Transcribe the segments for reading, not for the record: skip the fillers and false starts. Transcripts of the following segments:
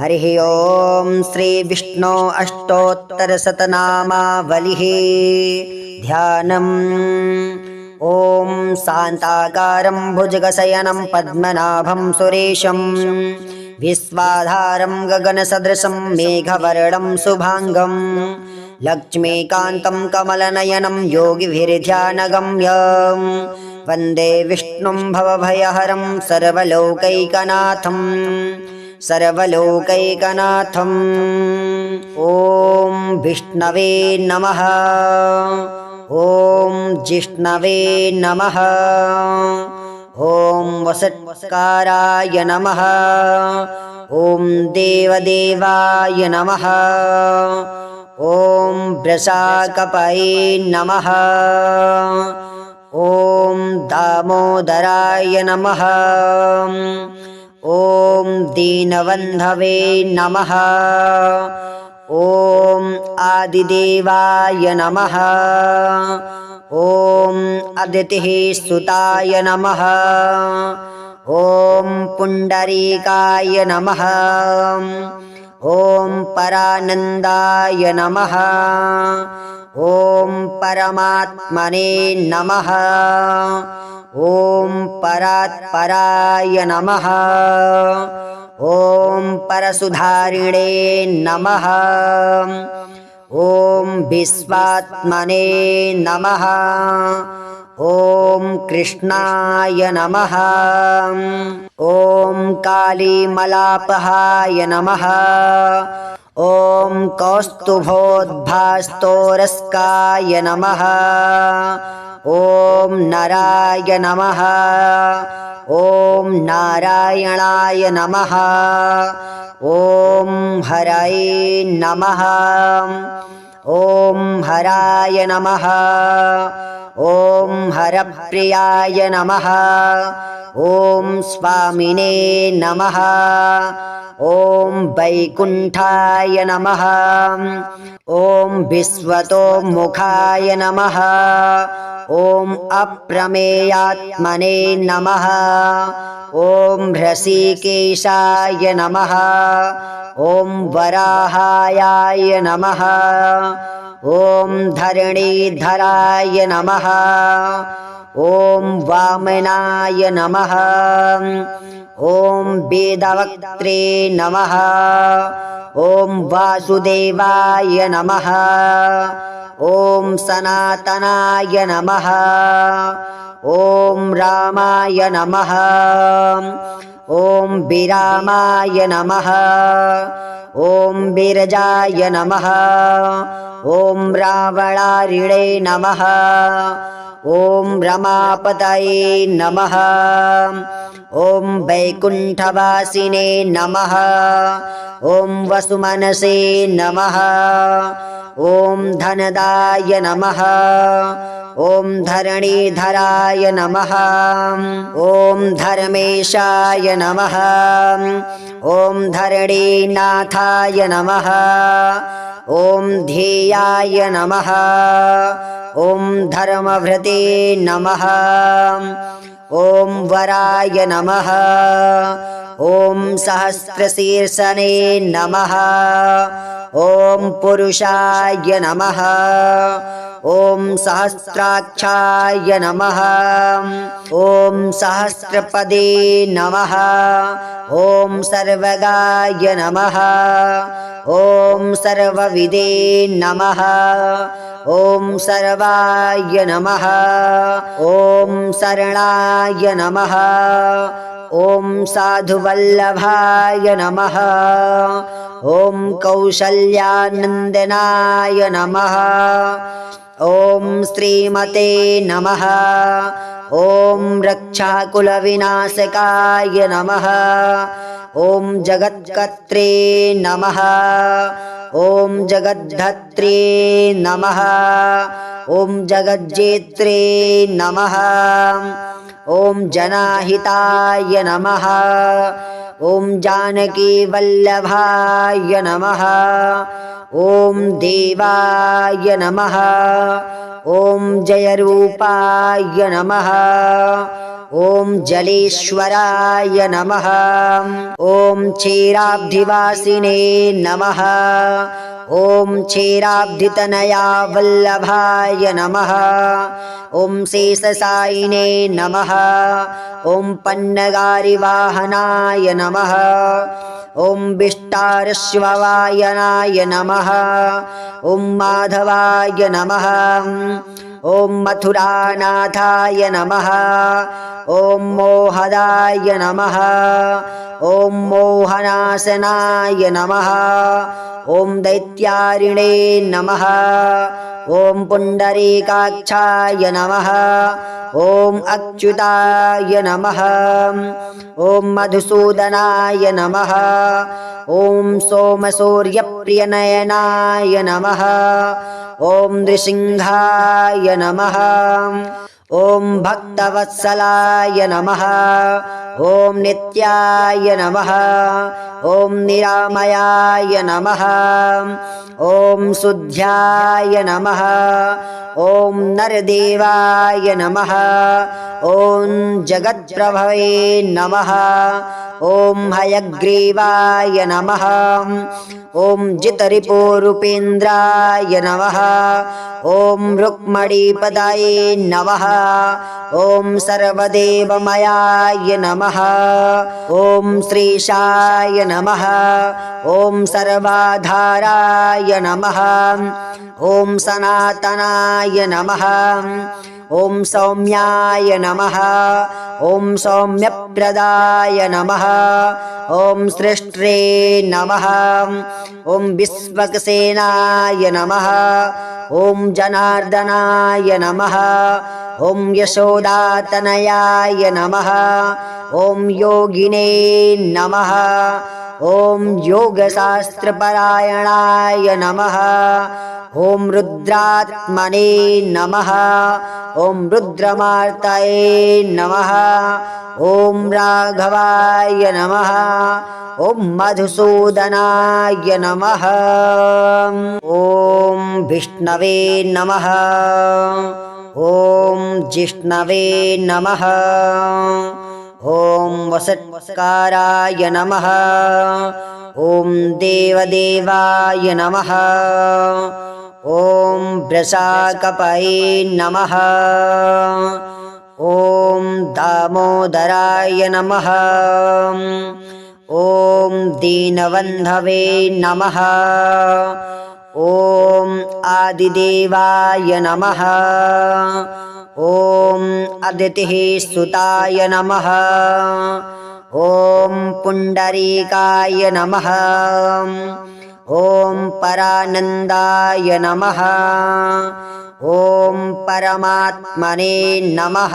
हरिः ओं श्री विष्णु अष्टोत्तरशतनामावलिः ध्यानम्। ॐ शान्ताकारं भुजगशयनं पद्मनाभं सुरेशं विश्वाधारं गगनसदृशं मेघवर्णं शुभांगं लक्ष्मीकान्तं कमलनयनं योगिभिर्ध्यानगम्यं वन्दे विष्णुं भवभयहरं सर्वलोकैकनाथम् सर्वलोकैकनाथम्। ॐ विष्णवे नमः। ॐ जिष्णवे नमः। ॐ वसत्काराय नमः। ॐ देवदेवाय नमः। ॐ वृषाकपये नमः। ॐ दामोदराय नमः। ॐ दीनबन्धवे नमः। ॐ आदिदेवाय नमः। ॐ अदितिः सुताय नमः। ॐ पुण्डरीकाय नमः। ॐ परानन्दाय नमः। ॐ परमात्मने नमः। ॐ परात्पराय नमः। ॐ परशुधारिणे नमः। ॐ विश्वात्मने नमः। ॐ कृष्णाय नमः। ॐ कालीमलापहाय नमः। ॐ कौस्तुभोद्भास्तोरस्काय नमः। ॐ नराय नमः। ॐ नारायणाय नमः। ॐ हरये नमः। ॐ हराय नमः। ॐ हरप्रियाय नमः। ॐ स्वामिने नमः। ॐ वैकुण्ठाय नमः। ॐ विश्वतोमुखाय नमः। ॐ अप्रमेयात्मने नमः। ॐ ऋषिकेशाय नमः। ॐ वराहाय नमः। ॐ धरणीधराय नमः। ॐ वामनाय नमः। ॐ वेदवक्त्रे नमः। ॐ वासुदेवाय नमः। ॐ सनातनाय नमः। ॐ रामाय नमः। ॐ विरामाय नमः। ॐ विरजाय नमः। ॐ रावणारिणे नमः। ॐ रमापतये नमः। ॐ वैकुण्ठवासिने नमः। ॐ वसुमनसे नमः। ॐ धनदाय नमः। ॐ धरणीधराय नमः। ॐ धर्मेशाय नमः। ॐ धरणीनाथाय नमः। ॐ ध्येयाय नमः। ॐ धर्मभृते नमः। ॐ वराय नमः। ॐ सहस्रशीर्षने नमः। ॐ पुरुषाय नमः। ॐ सहस्राक्षाय नमः। ॐ सहस्रपदे नमः। ॐ सर्वगाय नमः। ॐ सर्वविदे नमः। ॐ सर्वाय नमः। ॐ शरणाय नमः। ॐ साधुवल्लभाय नमः। ॐ कौसल्यानन्दनाय नमः। ॐ श्रीमते नमः। ॐ रक्षाकुलविनाशकाय नमः। ॐ जगत्कर्त्रे नमः। ॐ जगद्धत्रे नमः। ॐ जगज्जेत्रे नमः। ॐ जनाहिताय नमः। ॐ जानकीवल्लभाय नमः। ॐ देवाय नमः। ॐ जयरूपाय नमः। ॐ जलेश्वराय नमः। ॐ क्षीराब्धिवासिने नमः। ॐ क्षीराब्धितनया वल्लभाय नमः। ॐ शेषशायिने नमः। ॐ पन्नगारिवाहनाय नमः। ॐ विष्टारश्ववायनाय नमः। ॐ माधवाय नमः। ॐ मथुरानाथाय नमः। ॐ मोहदाय नमः। ॐ मोहनाशनाय नमः। ॐ दैत्यारिणे नमः। ॐ पुण्डरीकाक्षाय नमः। ॐ अच्युताय नमः। ॐ मधुसूदनाय नमः। ॐ सोमसूर्यप्रियनयनाय नमः। ॐ नृसिंहाय नमः। ॐ भक्तवत्सलाय नमः। ॐ नित्याय नमः। ॐ निरामयाय नमः। ॐ शुद्ध्याय नमः। ॐ नरदेवाय नमः। ॐ जगत्प्रभवे नमः। ॐ हयग्रीवाय नमः। ॐ जितरिपुरूपेन्द्राय नमः। ॐ रुक्मणीपदाये नमः। ॐ सर्वदेवमयाय नमः। ॐ श्रीशाय नमः। ॐ सर्वाधाराय नमः। ॐ सनातनाय नमः। ॐ सौम्याय नमः। ॐ सौम्यप्रदाय नमः। ॐ सृष्ट्रे नमः। ॐ विश्वक्सेनाय नमः। ॐ जनार्दनाय नमः। ॐ यशोदातनयाय नमः। ॐ योगिने नमः। ॐ योगशास्त्रपरायणाय नमः। ॐ रुद्रात्मने नमः। ॐ रुद्रमार्तये नमः। ॐ राघवाय नमः। ॐ मधुसूदनाय नमः। ॐ विष्णवे नमः। ॐ जिष्णवे नमः। ॐ वसत्काराय नमः। ॐ देवदेवाय नमः। ॐ वृषाकपये नमः। ॐ दामोदराय नमः। ॐ दीनबन्धवे नमः। ॐ आदिदेवाय नमः। ॐ अदितिः सुताय नमः। ॐ पुण्डरीकाय नमः। ॐ परानन्दाय नमः। ॐ परमात्मने नमः।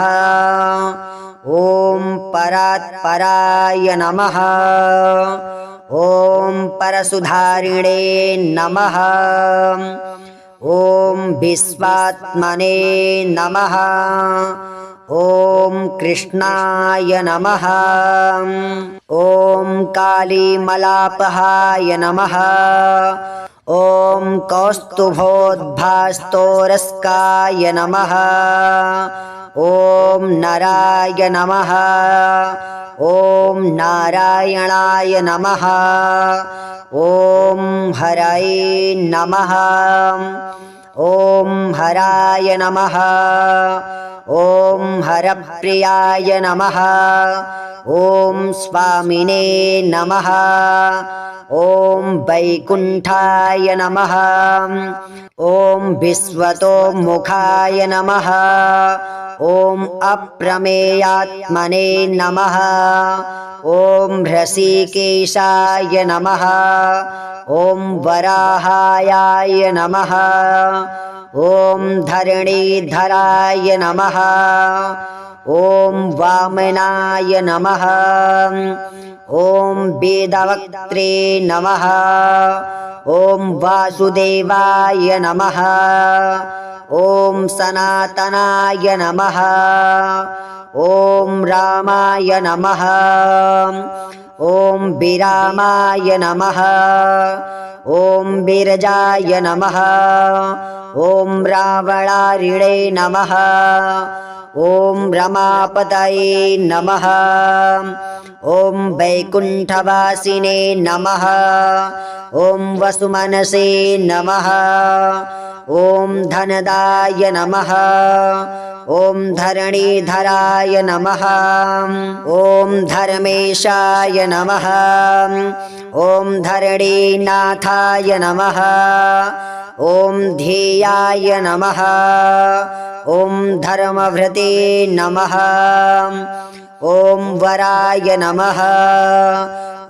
ॐ परात्पराय नमः। ॐ परशुधारिणे नमः। ॐ विश्वात्मने नमः। ॐ कृष्णाय नमः। ॐ कालीमलापहाय नमः। ॐ कौस्तुभोद्भास्तोरस्काय नमः। ॐ नराय नमः। ॐ नारायणाय नमः। ॐ हरये नमः। ॐ हराय नमः। ॐ हरप्रियाय नमः। ॐ स्वामिने नमः। ॐ वैकुण्ठाय नमः। ॐ विश्वतोमुखाय नमः। ॐ अप्रमेयात्मने नमः। ॐ हृषीकेशाय नमः। ॐ वराहाय नमः। ॐ धरणीधराय नमः। ॐ वामनाय नमः। ॐ वेदवक्त्रे नमः। ॐ वासुदेवाय नमः। ॐ सनातनाय नमः। ॐ रामाय नमः। ॐ विरामाय नमः। ॐ विरजाय नमः। ॐ रावणारिणे नमः। ॐ रमापतये नमः। ॐ वैकुण्ठवासिने नमः। ॐ वसुमनसे नमः। ॐ धनदाय नमः। ॐ धरणीधराय नमः। ॐ धर्मेशाय नमः। ॐ धरणीनाथाय नमः। ॐ ध्येयाय नमः। ॐ धर्मभृते नमः। ॐ वराय नमः।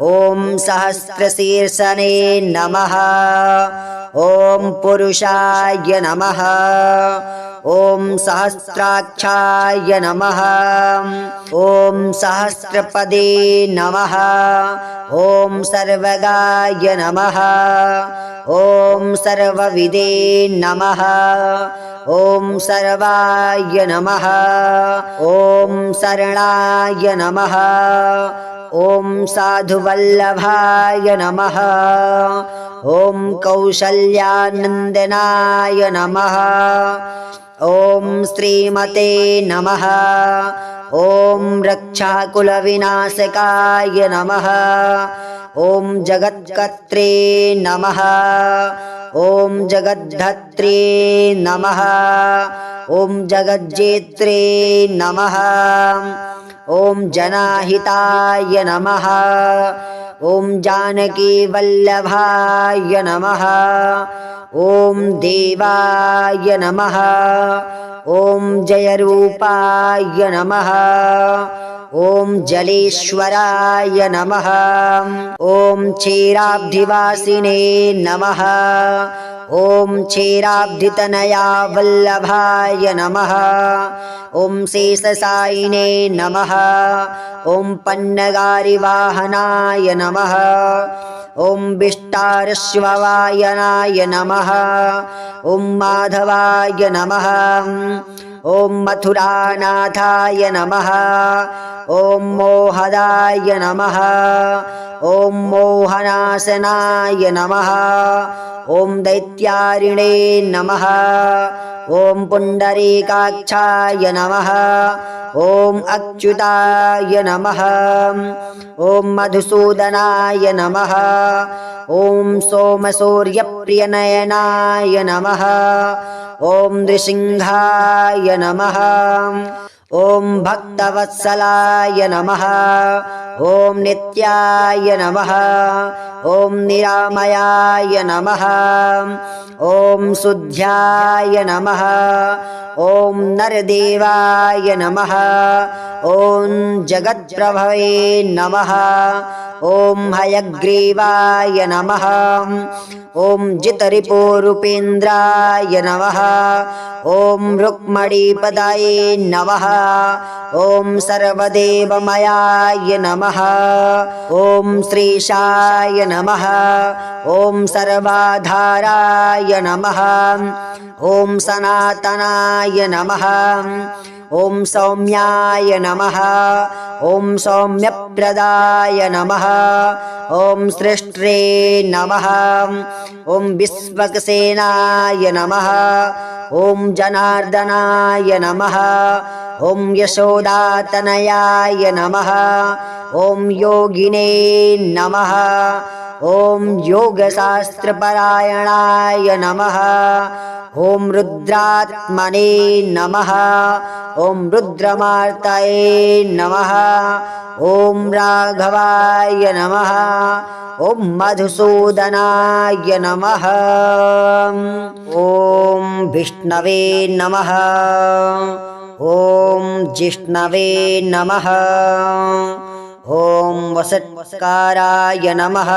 ॐ सहस्रशीर्षणे नमः। ॐ पुरुषाय नमः। ॐ सहस्राक्षाय नमः। ॐ सहस्रपदे नमः। ॐ सर्वगाय नमः। ॐ सर्वविदे नमः। ॐ सर्वाय नमः। ॐ शरणाय नमः। ॐ साधुवल्लभाय नमः। ॐ कौशल्यानन्दनाय नमः। ॐ श्रीमते नमः। ॐ रक्षाकुलविनाशकाय नमः। ॐ जगत्कर्त्रे नमः। ॐ जगद्धत्रे नमः। ॐ जगज्जेत्रे नमः। ॐ जनाहिताय नमः। ॐ जानकीवल्लभाय नमः। ॐ देवाय नमः। ॐ जयरूपाय नमः। ॐ जलेश्वराय नमः। ॐ क्षीराब्धिवासिने नमः। ॐ क्षीराब्धितनया वल्लभाय नमः। ॐ शेषशायिने नमः। ॐ पन्नगारिवाहनाय नमः। ॐ विष्टारश्ववायनाय नमः। ॐ माधवाय नमः। ॐ मथुरानाथाय नमः। ॐ मोहदाय नमः। ॐ मोहनाशनाय नमः। ॐ दैत्यारिणे नमः। ॐ पुण्डरीकाक्षाय नमः। ॐ अच्युताय नमः। ॐ मधुसूदनाय नमः। ॐ सोमसूर्यप्रियनयनाय नमः। ॐ नृसिंहाय नमः। ॐ भक्तवत्सलाय नमः। ॐ नित्याय नमः। ॐ निरामयाय नमः। ॐ शुद्ध्याय नमः। ॐ नरदेवाय नमः। ॐ जगत्प्रभवे नमः। ॐ हयग्रीवाय नमः। ॐ जितरिपुरूपेन्द्राय नमः। ॐ रुक्मणीपदाये नमः। ॐ सर्वदेवमयाय नमः। ॐ श्रीशाय नमः। ॐ सर्वाधाराय नमः। ॐ सनातनाय नमः। ॐ सौम्याय नमः। ॐ सौम्यप्रदाय नमः। ॐ सृष्ट्रे नमः। ॐ विश्वक्सेनाय नमः। ॐ जनार्दनाय नमः। ॐ यशोदातनयाय नमः। ॐ योगिने नमः। ॐ योगशास्त्रपरायणाय नमः। ॐ रुद्रात्मने नमः। ॐ रुद्रमार्तये नमः। ॐ राघवाय नमः। ॐ मधुसूदनाय नमः। ॐ विष्णवे नमः। ॐ जिष्णवे नमः। ॐ वसत्काराय नमः।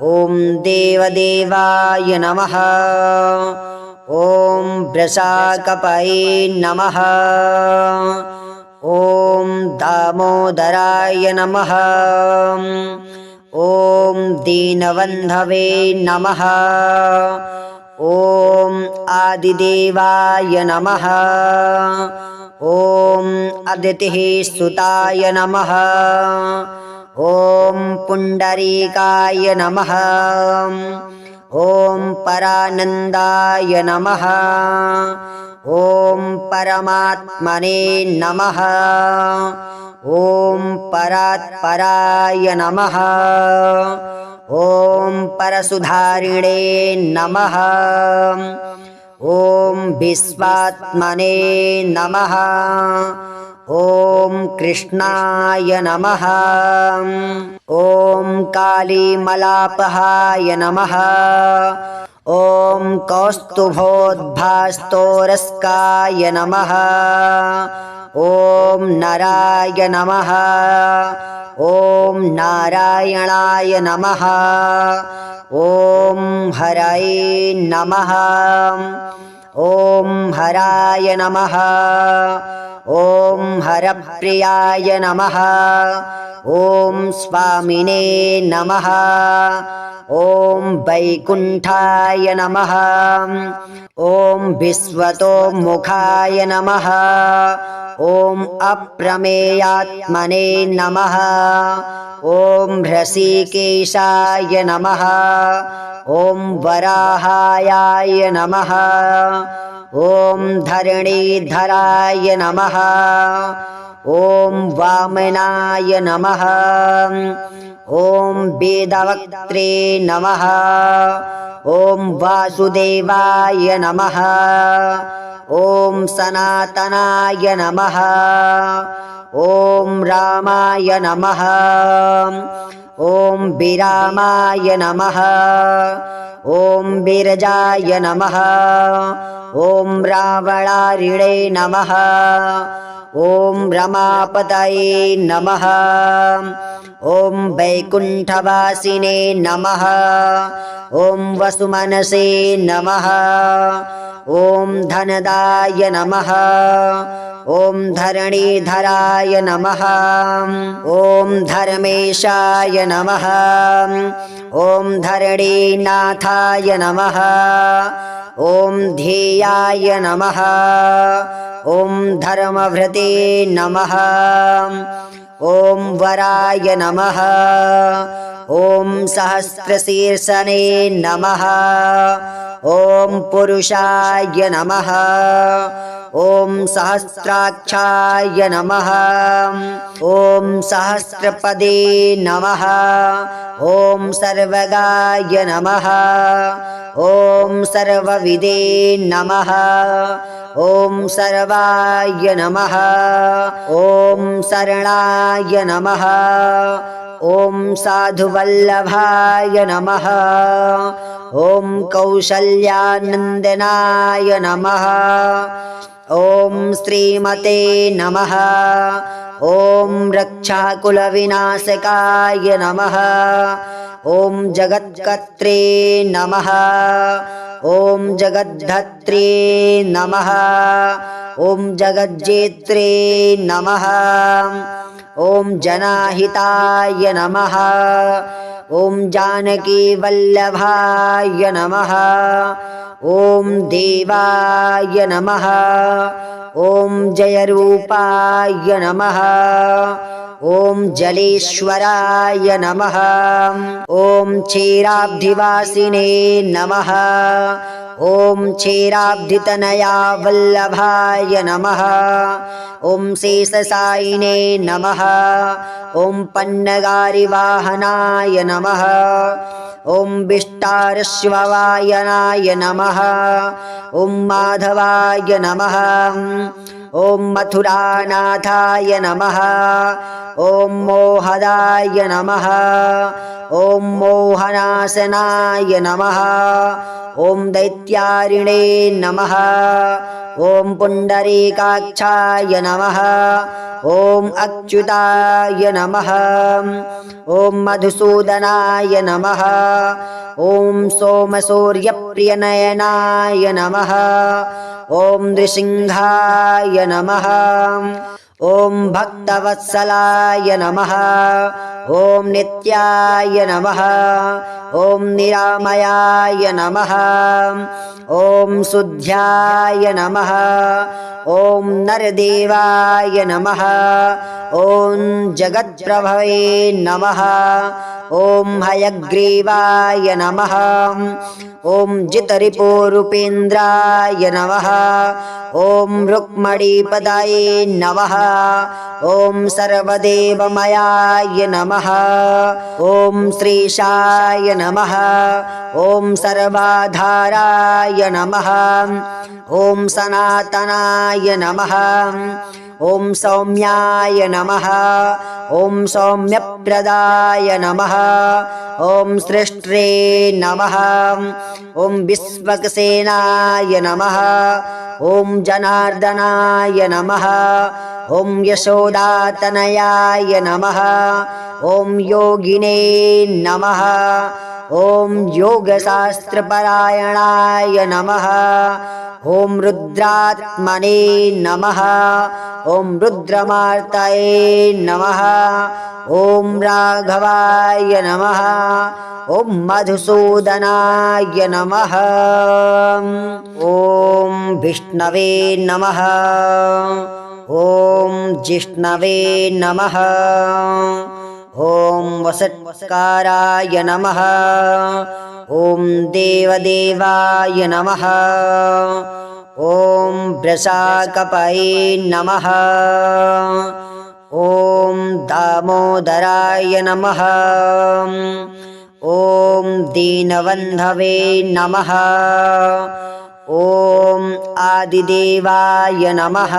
ॐ देवदेवाय नमः। ॐ वृषाकपये नमः। ॐ दामोदराय नमः। ॐ दीनबन्धवे नमः। ॐ आदिदेवाय नमः। ॐ अदितिः सुताय नमः। ॐ पुण्डरीकाय नमः। ॐ परानन्दाय नमः। ॐ परमात्मने नमः। ॐ परात्पराय नमः। ॐ परसुधारिणे नमः। ॐ विश्वात्मने नमः। ॐ कृष्णाय नमः। ॐ कालीमलापहाय नमः। ॐ कौस्तुभोद्भास्तोरस्काय नमः। ॐ नराय नमः। ॐ नारायणाय नमः। ॐ हरये नमः। ॐ हराय नमः। ॐ हरप्रियाय नमः। ॐ स्वामिने नमः। ॐ वैकुण्ठाय नमः। ॐ विश्वतोमुखाय नमः। ॐ अप्रमेयात्मने नमः। ॐ हृषीकेशाय नमः। ॐ वराहाय नमः। ॐ धरणीधराय नमः। ॐ वामनाय नमः। ॐ वेदवक्त्रे नमः। ॐ वासुदेवाय नमः। ॐ सनातनाय नमः। ॐ रामाय नमः। ॐ विरामाय नमः। ॐ विरजाय नमः। ॐ रावणारिणे नमः। ॐ रमापतये नमः। ॐ वैकुण्ठवासिने नमः। ॐ वसुमनसे नमः। ॐ धनदाय नमः। ॐ धरणीधराय नमः। ॐ धर्मेशाय नमः। ॐ धरणीनाथाय नमः। ॐ ध्येयाय नमः। ॐ धर्मभृते नमः। ॐ वराय नमः। ॐ सहस्रशीर्षने नमः। ॐ पुरुषाय नमः। ॐ सहस्राक्षाय नमः। ॐ सहस्रपदे नमः। ॐ सर्वगाय नमः। ॐ सर्वविदे नमः। ॐ सर्वाय नमः। ॐ शरणाय नमः। ॐ साधुवल्लभाय नमः। ॐ कौशल्यानन्दनाय नमः। ॐ श्रीमते नमः। ॐ रक्षाकुलविनाशकाय नमः। ॐ जगत्कर्त्रे नमः। ॐ जगद्धत्रे नमः। ॐ जगज्जेत्रे नमः। ॐ जनाहिताय नमः। ॐ जानकीवल्लभाय नमः। ॐ देवाय नमः। ॐ जयरूपाय नमः। ॐ जलेश्वराय नमः। ॐ क्षीराब्धिवासिने नमः। ॐ क्षीराब्धितनया वल्लभाय नमः। ॐ शेषशायिने नमः। ॐ पन्नगारिवाहनाय नमः। ॐ विष्टारश्ववायनाय नमः। ॐ माधवाय नमः। ॐ मथुरानाथाय नमः। ॐ मोहदाय नमः। ॐ मोहनाशनाय नमः। ॐ दैत्यारिणे नमः। ॐ पुण्डरीकाक्षाय नमः। ॐ अच्युताय नमः। ॐ मधुसूदनाय नमः। ॐ सोमसूर्यप्रियनयनाय नमः। ॐ नृसिंहाय नमः। ॐ भक्तवत्सलाय नमः। ॐ नित्याय नमः। ॐ निरामयाय नमः। ॐ शुद्ध्याय नमः। ॐ नरदेवाय नमः। ॐ जगत्प्रभवे नमः। ॐ हयग्रीवाय नमः। ॐ जितरिपुरूपेन्द्राय नमः। ॐ रुक्मणीपदाये नमः। ॐ सर्वदेवमयाय नमः। ॐ श्रीशाय नमः। ॐ सर्वाधाराय नमः। ॐ सनातनाय नमः। ॐ सौम्याय नमः। ॐ सौम्यप्रदाय नमः। ॐ सृष्ट्रे नमः। ॐ विश्वक्सेनाय नमः। ॐ जनार्दनाय नमः। ॐ यशोदातनयाय नमः। ॐ योगिने नमः। ॐ योगशास्त्रपरायणाय नमः। ॐ रुद्रात्मने नमः। ॐ रुद्रमार्तये नमः। ॐ राघवाय नमः। ॐ मधुसूदनाय नमः। ॐ विष्णवे नमः। ॐ जिष्णवे नमः। ॐ वसत्काराय नमः। ॐ देवदेवाय नमः। ॐ वृषाकपये नमः। ॐ दामोदराय नमः। ॐ दीनबन्धवे नमः। ॐ आदिदेवाय नमः।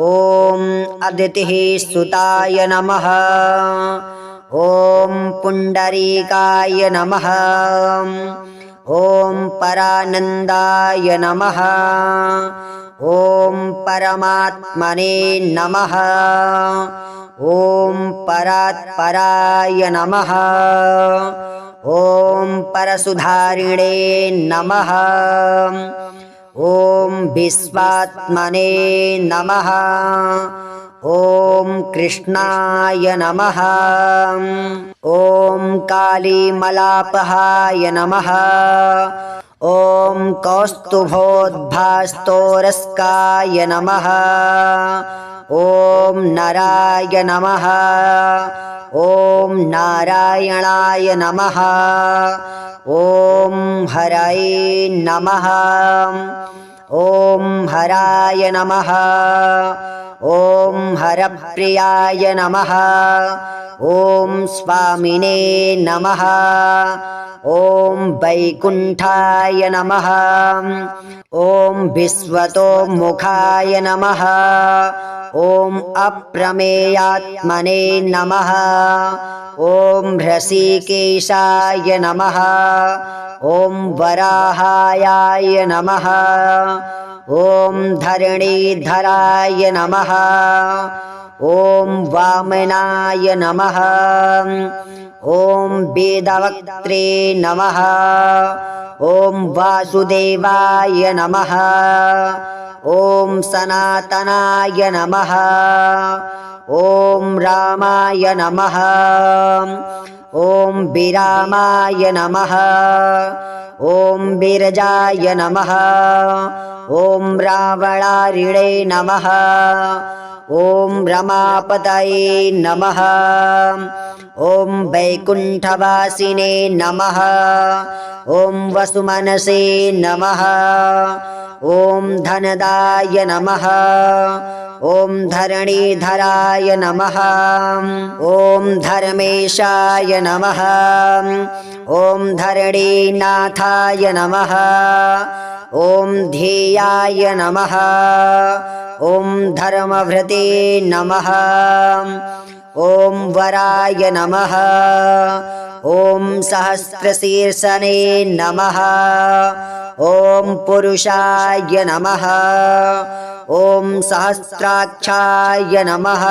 ॐ अदितिः सुताय नमः। ॐ पुण्डरीकाय नमः। ॐ परानन्दाय नमः। ॐ परमात्मने नमः। ॐ परात्पराय नमः। ॐ परसुधारिणे नमः। ॐ विश्वात्मने नमः। ॐ कृष्णाय नमः। ॐ कालीमलापहाय नमः। ॐ कौस्तुभोद्भास्तोरस्काय नमः। ॐ नराय नमः। ॐ नारायणाय नमः। ॐ हरये नमः। ॐ हराय नमः। ॐ हरप्रियाय नमः। ॐ स्वामिने नमः। ॐ वैकुण्ठाय नमः। ॐ विश्वतोमुखाय नमः। ॐ अप्रमेयात्मने नमः। ॐ हृषीकेशाय नमः। ॐ वराहाय नमः। ॐ धरणीधराय नमः। ॐ वामनाय नमः। ॐ वेदवक्त्रे नमः। ॐ वासुदेवाय नमः। ॐ सनातनाय नमः। ॐ रामाय नमः। ॐ विरामाय नमः। ॐ विरजाय नमः। ॐ रावणारिणे नमः। ॐ रमापतये नमः। ॐ वैकुण्ठवासिने नमः। ॐ वसुमनसे नमः। ॐ धनदाय नमः। ॐ धरणीधराय नमः। ॐ धर्मेशाय नमः। ॐ धरणीनाथाय नमः। ॐ ध्येयाय नमः। ॐ धर्मभृते नमः। ॐ वराय नमः। ॐ सहस्रशीर्षने नमः। ॐ पुरुषाय नमः। ॐ सहस्राक्षाय नमः।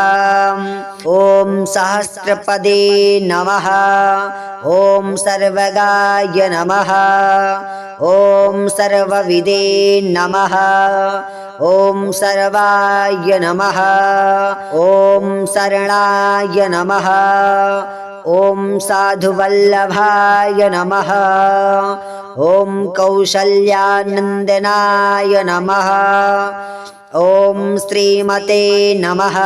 ॐ सहस्रपदे नमः। ॐ सर्वगाय नमः। ॐ सर्वविदे नमः ॐ सर्वाय नमः ॐ शरणाय नमः ॐ साधुवल्लभाय नमः ॐ कौशल्यानन्दनाय नमः ॐ श्रीमते नमः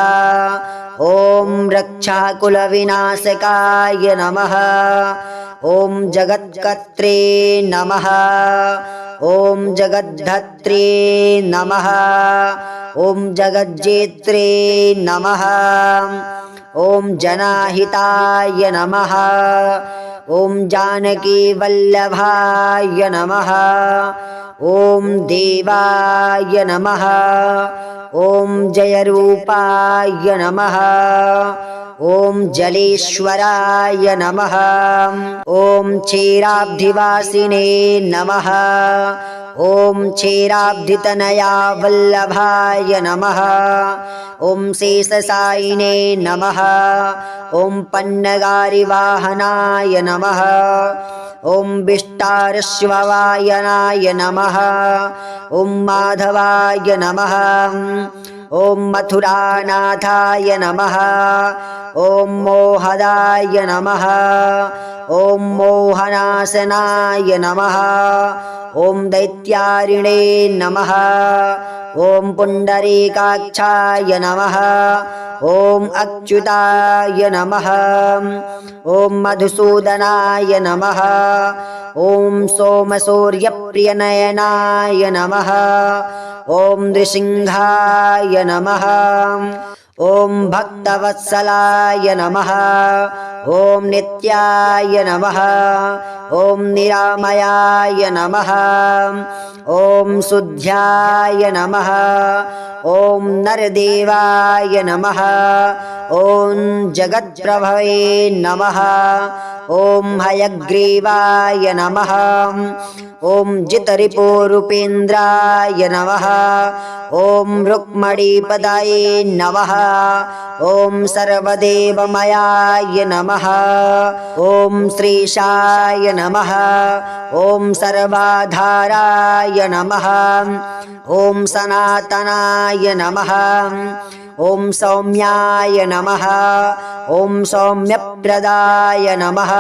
ॐ रक्षाकुलविनाशकाय नमः ॐ जगत्कर्त्रे नमः ॐ जगद्धत्रे नमः ॐ जगज्जेत्रे नमः ॐ जनाहिताय नमः ॐ जानकीवल्लभाय नमः ॐ देवाय नमः ॐ जयरूपाय नमः ॐ जलेश्वराय नमः ॐ क्षीराब्धिवासिने नमः ॐ क्षीराब्धितनया वल्लभाय नमः ॐ शेषशायिने नमः ॐ पन्नगारिवाहनाय नमः ॐ विष्टारश्ववायनाय नमः ॐ माधवाय नमः ॐ मथुरानाथाय नमः ॐ मोहदाय नमः ॐ मोहनाशनाय नमः ॐ दैत्यारिणे नमः ॐ पुण्डरीकाक्षाय नमः ॐ अच्युताय नमः ॐ मधुसूदनाय नमः ॐ सोमसूर्यप्रियनयनाय नमः ॐ नृसिंहाय नमः ॐ भक्तवत्सलाय नमः ॐ नित्याय नमः ॐ निरामयाय नमः ॐ शुद्ध्याय नमः ॐ नरदेवाय नमः ॐ जगत्प्रभवे नमः ॐ हयग्रीवाय नमः ॐ जितरिपुरूपेन्द्राय नमः ॐ रुक्मणीपदाये नमः ॐ सर्वदेवमयाय नमः ॐ श्रीशाय नमः ॐ सर्वाधाराय नमः ॐ सनातनाय नमः ॐ सौम्याय नमः ॐ सौम्यप्रदाय नमः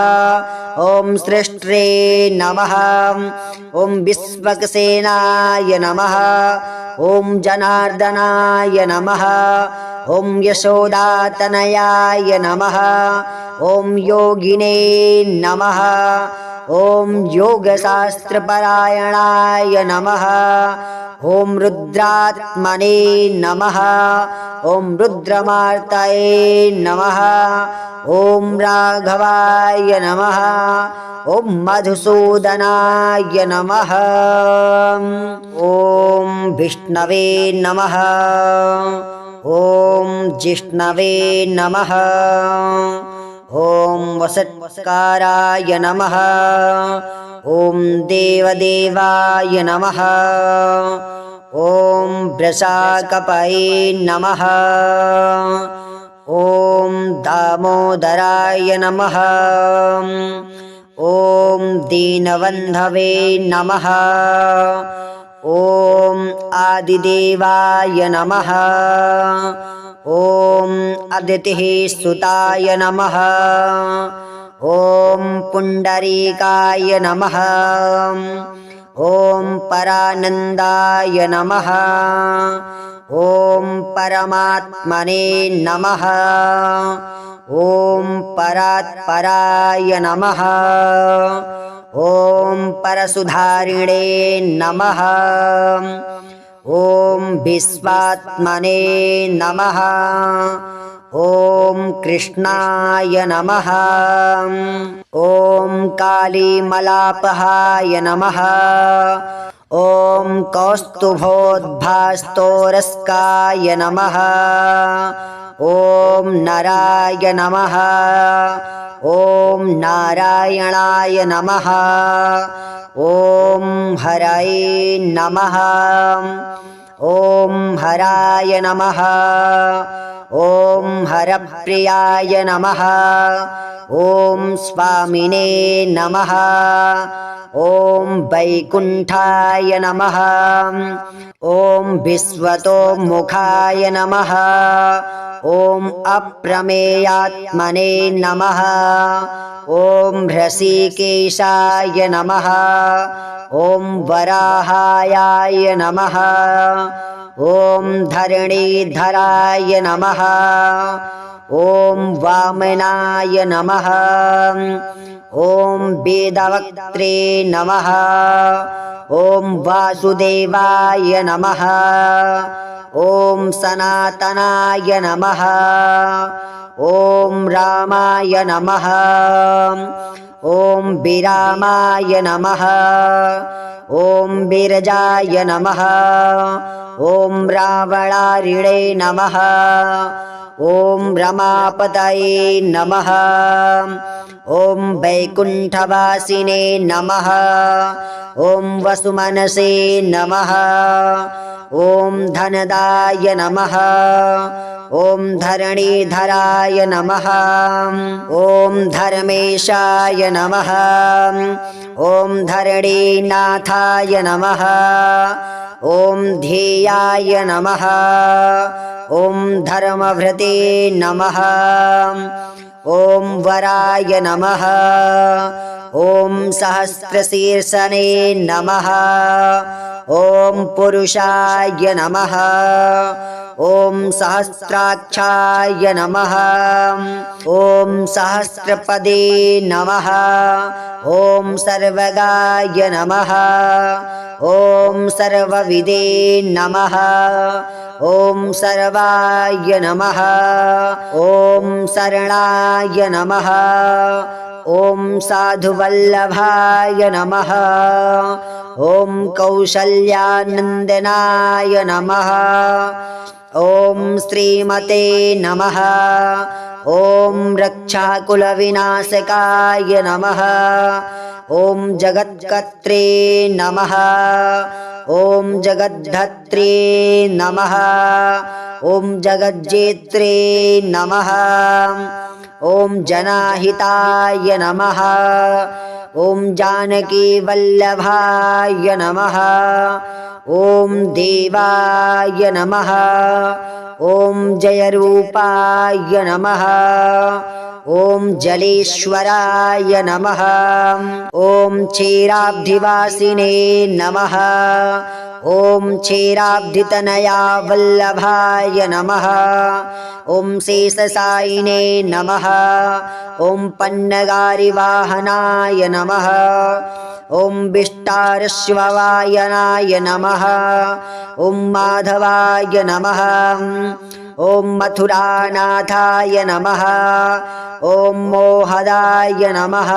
ॐ सृष्ट्रे नमः ॐ विश्वक्सेनाय नमः ॐ जनार्दनाय नमः ॐ यशोदातनयाय नमः ॐ योगिने नमः ॐ योगशास्त्रपरायणाय नमः ॐ रुद्रात्मने नमः ॐ रुद्रमार्तये नमः ॐ राघवाय नमः ॐ मधुसूदनाय नमः ॐ विष्णवे नमः ॐ जिष्णवे नमः ॐ वसत्काराय नमः ॐ देवदेवाय नमः ॐ वृषाकपये नमः ॐ दामोदराय नमः ॐ दीनबन्धवे नमः ॐ आदिदेवाय नमः ॐ अदितिः सुताय नमः ॐ पुण्डरीकाय नमः ॐ परानन्दाय नमः ॐ परमात्मने नमः ॐ परात्पराय नमः ॐ परशुधारिणे नमः ॐ विश्वात्मने नमः ॐ कृष्णाय नमः ॐ कालीमलापहाय नमः ॐ कौस्तुभोद्भास्तोरस्काय नमः ॐ नराय नमः ॐ नारायणाय नमः ॐ हरये नमः ॐ हराय नमः ॐ हरप्रियाय नमः ॐ स्वामिने नमः ॐ वैकुण्ठाय नमः। ॐ विश्वतोमुखाय नमः। ॐ अप्रमेयात्मने नमः। ॐ हृषीकेशाय नमः। ॐ वराहाय नमः। ॐ धरणीधराय नमः। ॐ वामनाय नमः। ॐ वेदवक्त्रे नमः। ॐ वासुदेवाय नमः। ॐ सनातनाय नमः। ॐ रामाय नमः। ॐ विरामाय नमः। ॐ विरजाय नमः। ॐ रावणारिणे नमः। ॐ रमापतये नमः। ॐ वैकुण्ठवासिने नमः। ॐ वसुमनसे नमः। ॐ धनदाय नमः। ॐ धरणीधराय नमः। ॐ धर्मेशाय नमः। ॐ धरणीनाथाय नमः। ॐ ध्येयाय नमः। ॐ धर्मभृते नमः। ॐ वराय नमः। ॐ सहस्रशीर्षने नमः। ॐ पुरुषाय नमः। ॐ सहस्राक्षाय नमः। ॐ सहस्रपदे नमः। ॐ सर्वगाय नमः। ॐ सर्वविदे नमः। ॐ सर्वाय नमः। ॐ शरणाय नमः। ॐ साधुवल्लभाय नमः। ॐ कौशल्यानन्दनाय नमः। ॐ श्रीमते नमः। ॐ रक्षाकुलविनाशकाय नमः। ॐ जगत्कर्त्रे नमः। ॐ जगद्धत्रे नमः। ॐ जगज्जेत्रे नमः। ॐ जनाहिताय नमः। ॐ जानकीवल्लभाय नमः। ॐ देवाय नमः। ॐ जयरूपाय नमः। ॐ जलेश्वराय नमः। ॐ क्षीराब्धिवासिने नमः। ॐ क्षीराब्धितनया वल्लभाय नमः। ॐ शेषशायिने नमः। ॐ पन्नगारिवाहनाय नमः। ॐ विष्टारश्ववायनाय नमः। ॐ माधवाय नमः। ॐ मथुरानाथाय नमः। ॐ मोहदाय नमः।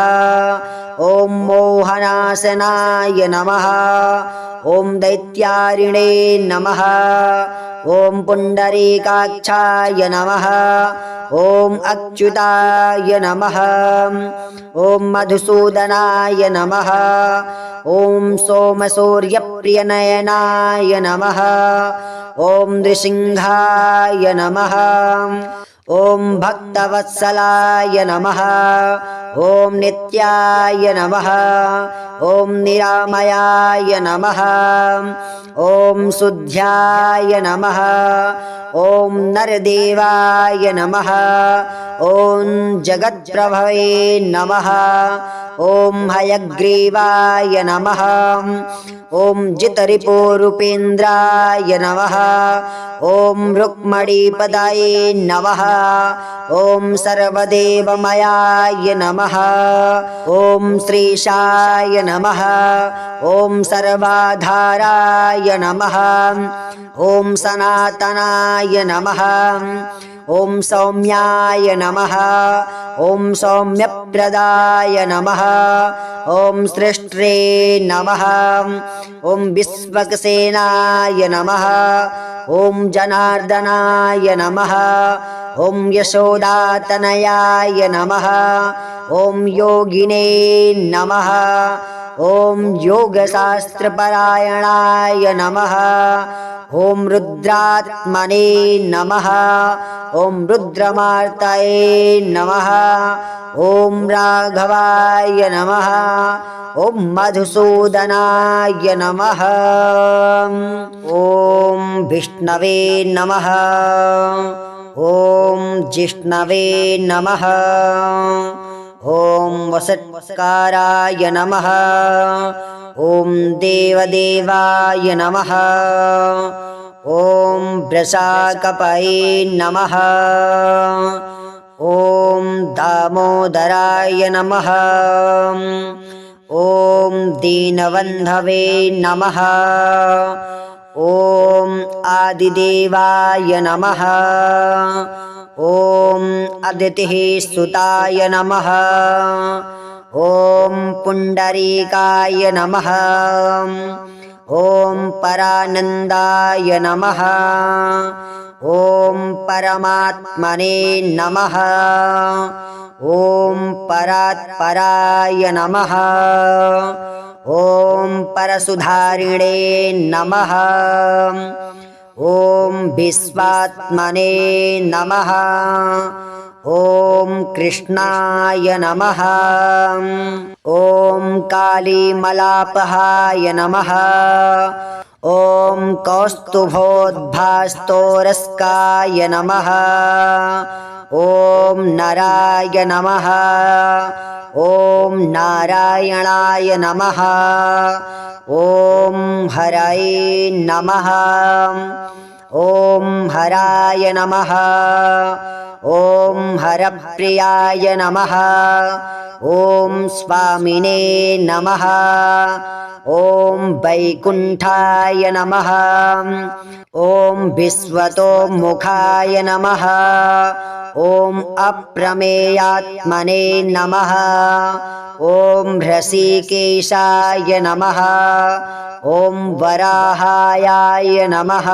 ॐ मोहनाशनाय नमः। ॐ दैत्यारिणे नमः। ॐ पुण्डरीकाक्षाय नमः। ॐ अच्युताय नमः। ॐ मधुसूदनाय नमः। ॐ सोमसूर्यप्रियनयनाय नमः। ॐ नृसिंहाय नमः। ॐ भक्तवत्सलाय नमः। ॐ नित्याय नमः। ॐ निरामयाय नमः। ॐ शुद्ध्याय नमः। ॐ नरदेवाय नमः। ॐ जगत्प्रभवे नमः। ॐ हयग्रीवाय नमः। ॐ जितरिपोरूपेन्द्राय नमः। ॐ रुक्मणीपदाये नमः। ॐ सर्वदेवमयाय नमः। ॐ श्रीशाय नमः। ॐ सर्वाधाराय नमः। ॐ सनातनाय नमः। ॐ सौम्याय नमः। ॐ सौम्यप्रदाय नमः। ॐ सृष्ट्रे नमः। ॐ विश्वक्सेनाय नमः। ॐ जनार्दनाय नमः। ॐ यशोदातनयाय नमः। ॐ योगिने नमः। ॐ योगशास्त्रपरायणाय नमः। ॐ रुद्रात्मने नमः ॐ रुद्रमार्तये नमः ॐ राघवाय नमः ॐ मधुसूदनाय नमः ॐ विष्णवे नमः ॐ जिष्णवे नमः ॐ वसत्काराय नमः ॐ देवदेवाय नमः ॐ वृषाकपये नमः ॐ दामोदराय नमः ॐ दीनबन्धवे नमः ॐ आदिदेवाय नमः ॐ अदितिः सुताय नमः ॐ पुण्डरीकाय नमः ॐ परानन्दाय नमः ॐ परमात्मने नमः ॐ परात्पराय नमः ॐ परसुधारिणे नमः ॐ विश्वात्मने नमः ॐ कृष्णाय नमः ॐ कालीमलापहाय नमः ॐ कौस्तुभोद्भास्तोरस्काय नमः ॐ नराय नमः ॐ नारायणाय नमः ॐ हरये नमः ॐ हराय नमः ॐ हरप्रियाय नमः ॐ स्वामिने नमः ॐ वैकुण्ठाय नमः ॐ विश्वतोमुखाय नमः ॐ अप्रमेयात्मने नमः ॐ ह्रषिकेशाय नमः ॐ वराहाय नमः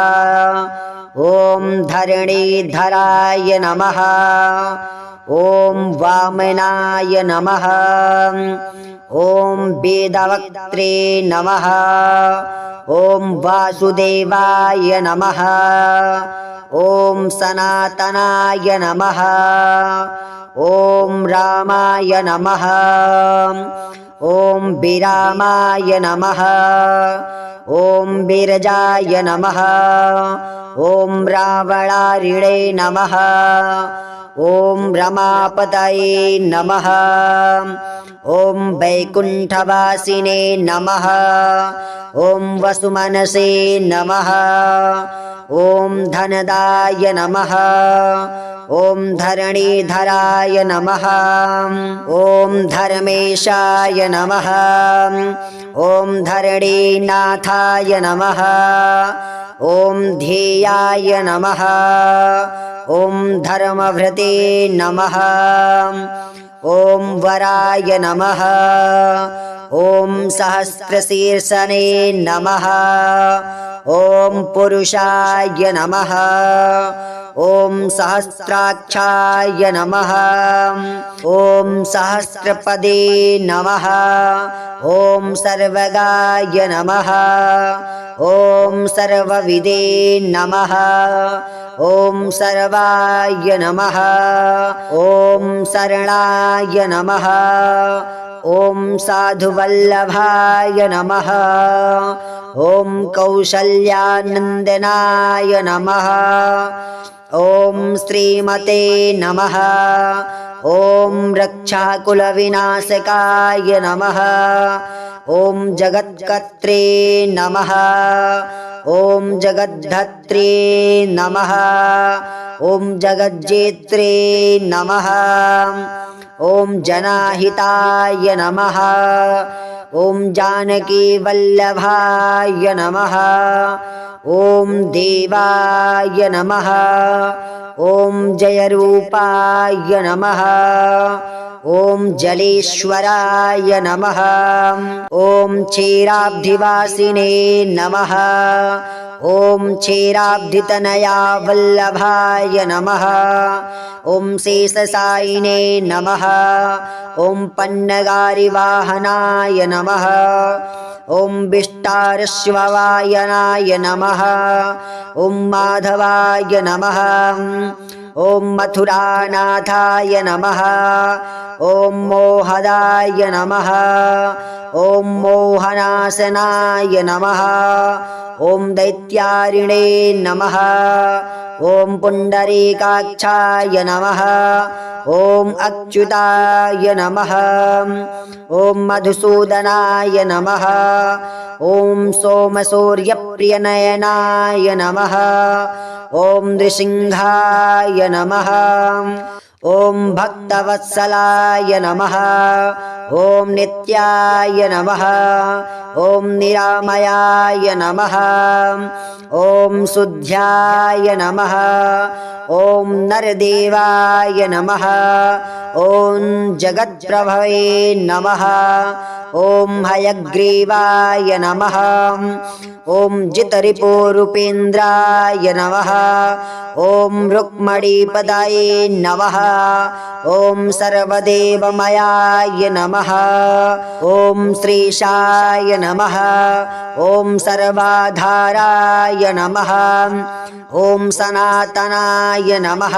ॐ धरणीधराय नमः ॐ वामनाय नमः ॐ वेदवक्त्रे नमः ॐ वासुदेवाय नमः ॐ सनातनाय नमः ॐ रामाय नमः ॐ विरामाय नमः ॐ विरजाय नमः ॐ रावणारिणे नमः ॐ रमापतये नमः ॐ वैकुण्ठवासिने नमः ॐ वसुमनसे नमः ॐ धनदाय नमः ॐ धरणीधराय नमः ॐ धर्मेशाय नमः ॐ धरणीनाथाय नमः ॐ ध्येयाय नमः ॐ धर्मभृते नमः ॐ वराय नमः ॐ सहस्रशीर्षने नमः ॐ पुरुषाय नमः ॐ सहस्राक्षाय नमः ॐ सहस्रपदे नमः ॐ सर्वगाय नमः ॐ सर्वविदे नमः ॐ सर्वाय नमः ॐ शरणाय नमः ॐ साधुवल्लभाय नमः ॐ कौशल्यानन्दनाय नमः ॐ श्रीमते नमः ॐ रक्षाकुलविनाशकाय नमः ॐ जगत्कर्त्रे नमः ॐ जगद्धत्रे नमः ॐ जगज्जेत्रे नमः ॐ जनाहिताय नमः ॐ जानकीवल्लभाय नमः ॐ देवाय नमः ॐ जयरूपाय नमः ॐ जलेश्वराय नमः ॐ क्षीराब्धिवासिने नमः ॐ क्षीराब्धितनया वल्लभाय नमः ॐ शेषशायिने नमः ॐ पन्नगारिवाहनाय नमः ॐ विष्टारश्ववायनाय नमः ॐ माधवाय नमः ॐ मथुरानाथाय नमः ॐ मोहदाय नमः ॐ मोहनाशनाय नमः ॐ दैत्यारिणे नमः ॐ पुण्डरीकाक्षाय नमः ॐ अच्युताय नमः ॐ मधुसूदनाय नमः ॐ सोमसूर्यप्रियनयनाय नमः ॐ नृसिंहाय नमः ॐ भक्तवत्सलाय नमः ॐ नित्याय नमः ॐ निरामयाय नमः ॐ शुद्ध्याय नमः ॐ नरदेवाय नमः ॐ जगत्प्रभवे नमः ॐ हयग्रीवाय नमः ॐ जितरिपुरूपेन्द्राय नमः ॐ रुक्मणीपदाये नमः ॐ सर्वदेवमयाय नमः ॐ श्रीशाय नमः ॐ सर्वाधाराय नमः ॐ सनातनाय नमः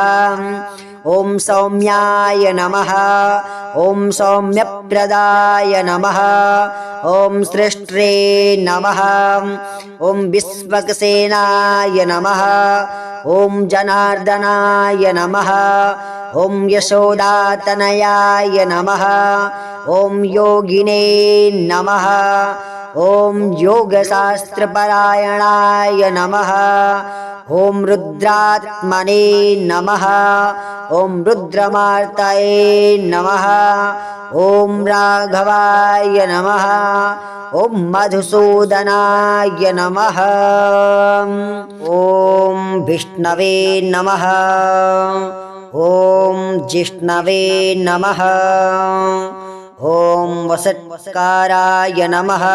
ॐ सौम्याय नमः ॐ सौम्यप्रदाय नमः ॐ सृष्ट्रे नमः ॐ विश्वक्सेनाय नमः ॐ जनार्दनाय नमः ॐ यशोदातनयाय नमः ॐ योगिने नमः ॐ योगशास्त्रपरायणाय नमः ॐ रुद्रात्मने नमः ॐ रुद्रमार्तये नमः ॐ राघवाय नमः ॐ मधुसूदनाय नमः ॐ विष्णवे नमः ॐ जिष्णवे नमः ॐ वसत्काराय नमः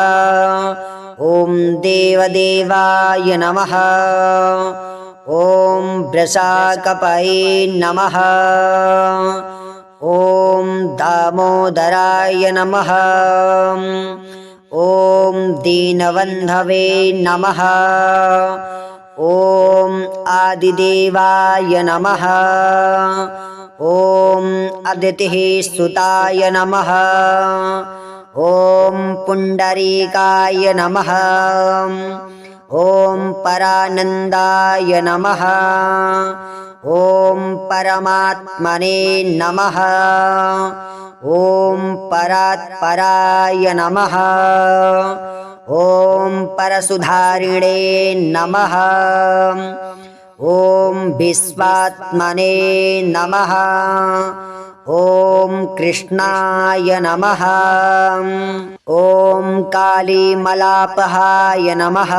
ॐ देवदेवाय नमः ॐ वृषाकपये नमः ॐ दामोदराय नमः ॐ दीनबन्धवे नमः ॐ आदिदेवाय नमः ॐ अदितिः सुताय नमः ॐ पुण्डरीकाय नमः ॐ परानन्दाय नमः ॐ परमात्मने नमः ॐ परात्पराय नमः ॐ परसुधारिणे नमः ॐ विश्वात्मने नमः ॐ कृष्णाय नमः ॐ कालीमलापहाय नमः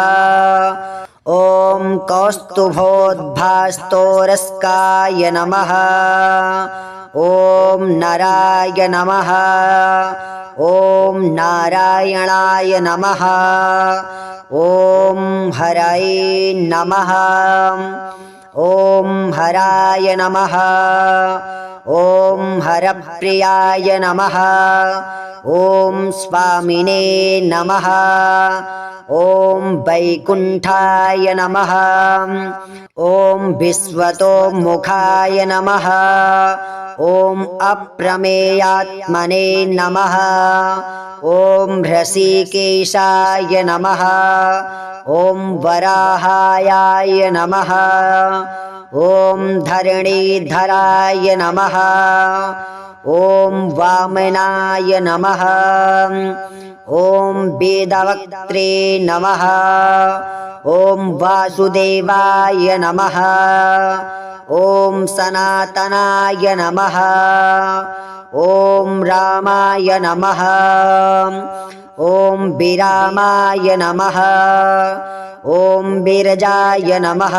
ॐ कौस्तुभोद्भास्तोरस्काय नमः ॐ नराय नमः ॐ नारायणाय नमः ॐ हरये नमः ॐ हराय नमः ॐ हरप्रियाय नमः ॐ स्वामिने नमः ॐ वैकुण्ठाय नमः ॐ विश्वतोमुखाय नमः ॐ अप्रमेयात्मने नमः ॐ हृषीकेशाय नमः ॐ वराहाय नमः ॐ धरणीधराय नमः ॐ वामनाय नमः ॐ वेदवक्त्रे नमः ॐ वासुदेवाय नमः ॐ सनातनाय नमः ॐ रामाय नमः ॐ विरामाय नमः ॐ विरजाय नमः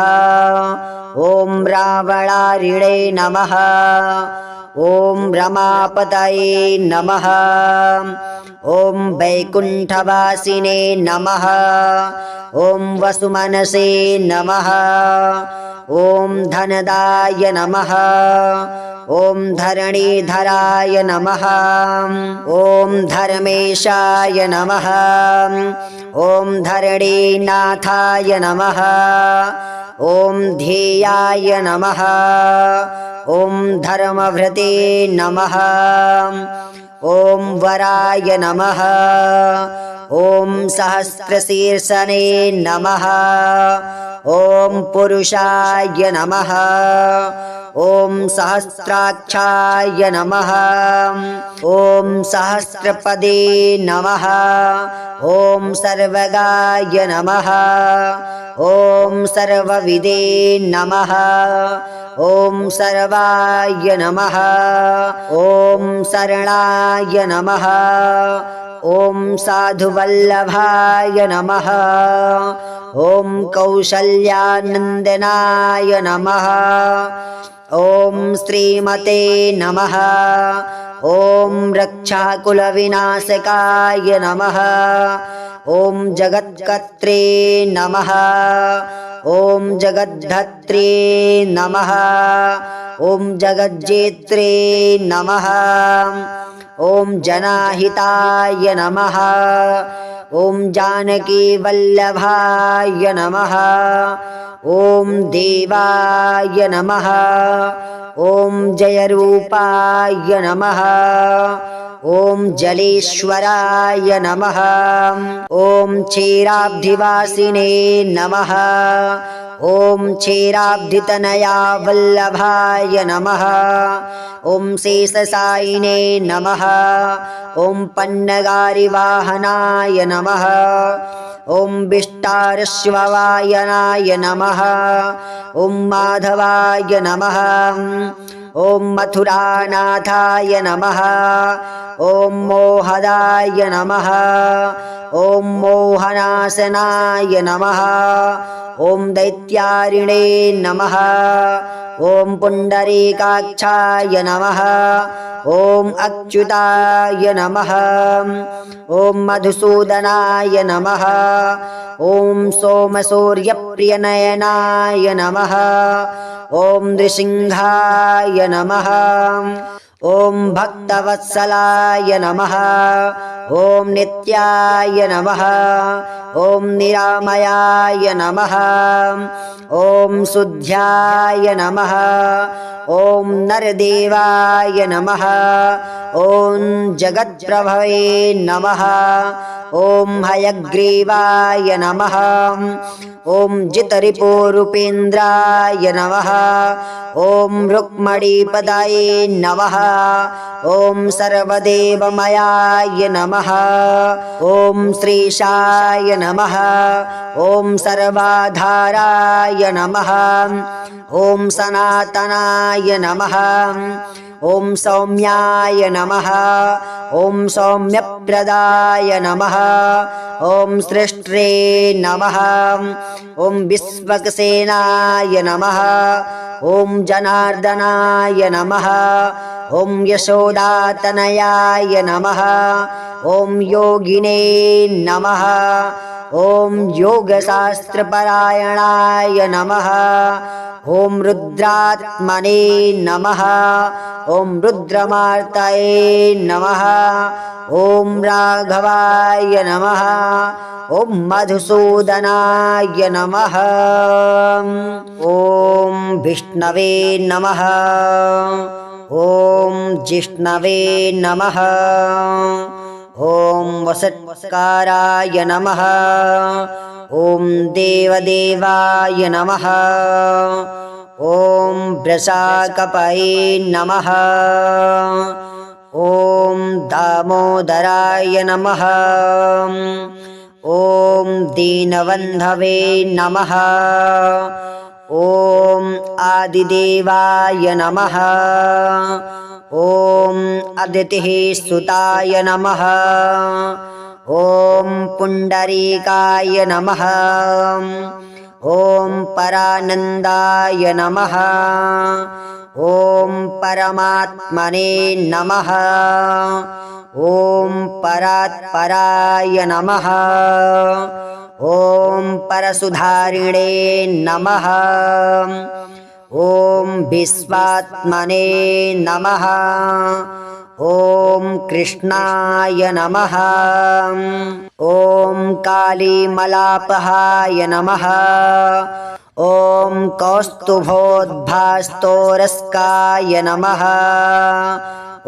ॐ रावणारिणे नमः ॐ रमापतये नमः ॐ वैकुण्ठवासिने नमः ॐ वसुमनसे नमः ॐ धनदाय नमः ॐ धरणीधराय नमः ॐ धर्मेशाय नमः ॐ धरणीनाथाय नमः ॐ ध्येयाय नमः ॐ धर्मभृते नमः ॐ वराय नमः ॐ सहस्रशीर्षणे नमः ॐ पुरुषाय नमः ॐ सहस्राक्षाय नमः ॐ सहस्रपदे नमः ॐ सर्वगाय नमः ॐ सर्वविदे नमः ॐ सर्वाय नमः ॐ शरणाय नमः ॐ साधुवल्लभाय नमः ॐ कौशल्यानन्दनाय नमः ॐ श्रीमते नमः ॐ रक्षाकुलविनाशकाय नमः ॐ जगत्कर्त्रे नमः ॐ जगद्धत्रे नमः ॐ जगज्जेत्रे नमः ॐ जनाहिताय नमः ॐ जानकीवल्लभाय नमः ॐ देवाय नमः ॐ जयरूपाय नमः ॐ जलेश्वराय नमः ॐ क्षीराब्धिवासिने नमः ॐ क्षीराब्धितनया वल्लभाय नमः ॐ शेषशायिने नमः ॐ पन्नगारिवाहनाय नमः ॐ विष्टारश्ववायनाय नमः ॐ माधवाय नमः ॐ मथुरानाथाय नमः ॐ मोहदाय नमः ॐ मोहनाशनाय नमः ॐ दैत्यारिणे नमः ॐ पुण्डरीकाक्षाय नमः ॐ अच्युताय नमः ॐ मधुसूदनाय नमः ॐ सोमसूर्यप्रियनयनाय नमः ॐ नृसिंहाय नमः ॐ भक्तवत्सलाय नमः ॐ नित्याय नमः ॐ निरामयाय नमः ॐ शुद्ध्याय नमः ॐ नरदेवाय नमः ॐ जगत्प्रभवे नमः ॐ हयग्रीवाय नमः ॐ जितरिपुरूपेन्द्राय नमः ॐ रुक्मणीपदाये नमः ॐ सर्वदेवमयाय नमः ॐ श्रीशाय नमः ॐ सर्वाधाराय नमः ॐ सनातनाय नमः ॐ सौम्याय नमः ॐ सौम्यप्रदाय नमः ॐ सृष्ट्रे नमः ॐ विश्वक्सेनाय नमः ॐ जनार्दनाय नमः ॐ यशोदातनयाय नमः ॐ योगिने नमः ॐ योगशास्त्रपरायणाय नमः ॐ रुद्रात्मने नमः ॐ रुद्रमार्तये नमः ॐ राघवाय नमः ॐ मधुसूदनाय नमः ॐ विष्णवे नमः ॐ जिष्णवे नमः ॐ वसत्काराय नमः ॐ देवदेवाय नमः ॐ वृषाकपये नमः ॐ दामोदराय नमः ॐ दीनबन्धवे नमः ॐ आदिदेवाय नमः ॐ अदितिः सुताय नमः ॐ पुण्डरीकाय नमः ॐ परानन्दाय नमः ॐ परमात्मने नमः ॐ परात्पराय नमः ॐ परसुधारिणे नमः ॐ विश्वात्मने नमः। ॐ कृष्णाय नमः। ॐ कालीमलापहाय नमः। ॐ कौस्तुभोद्भास्तोरस्काय नमः।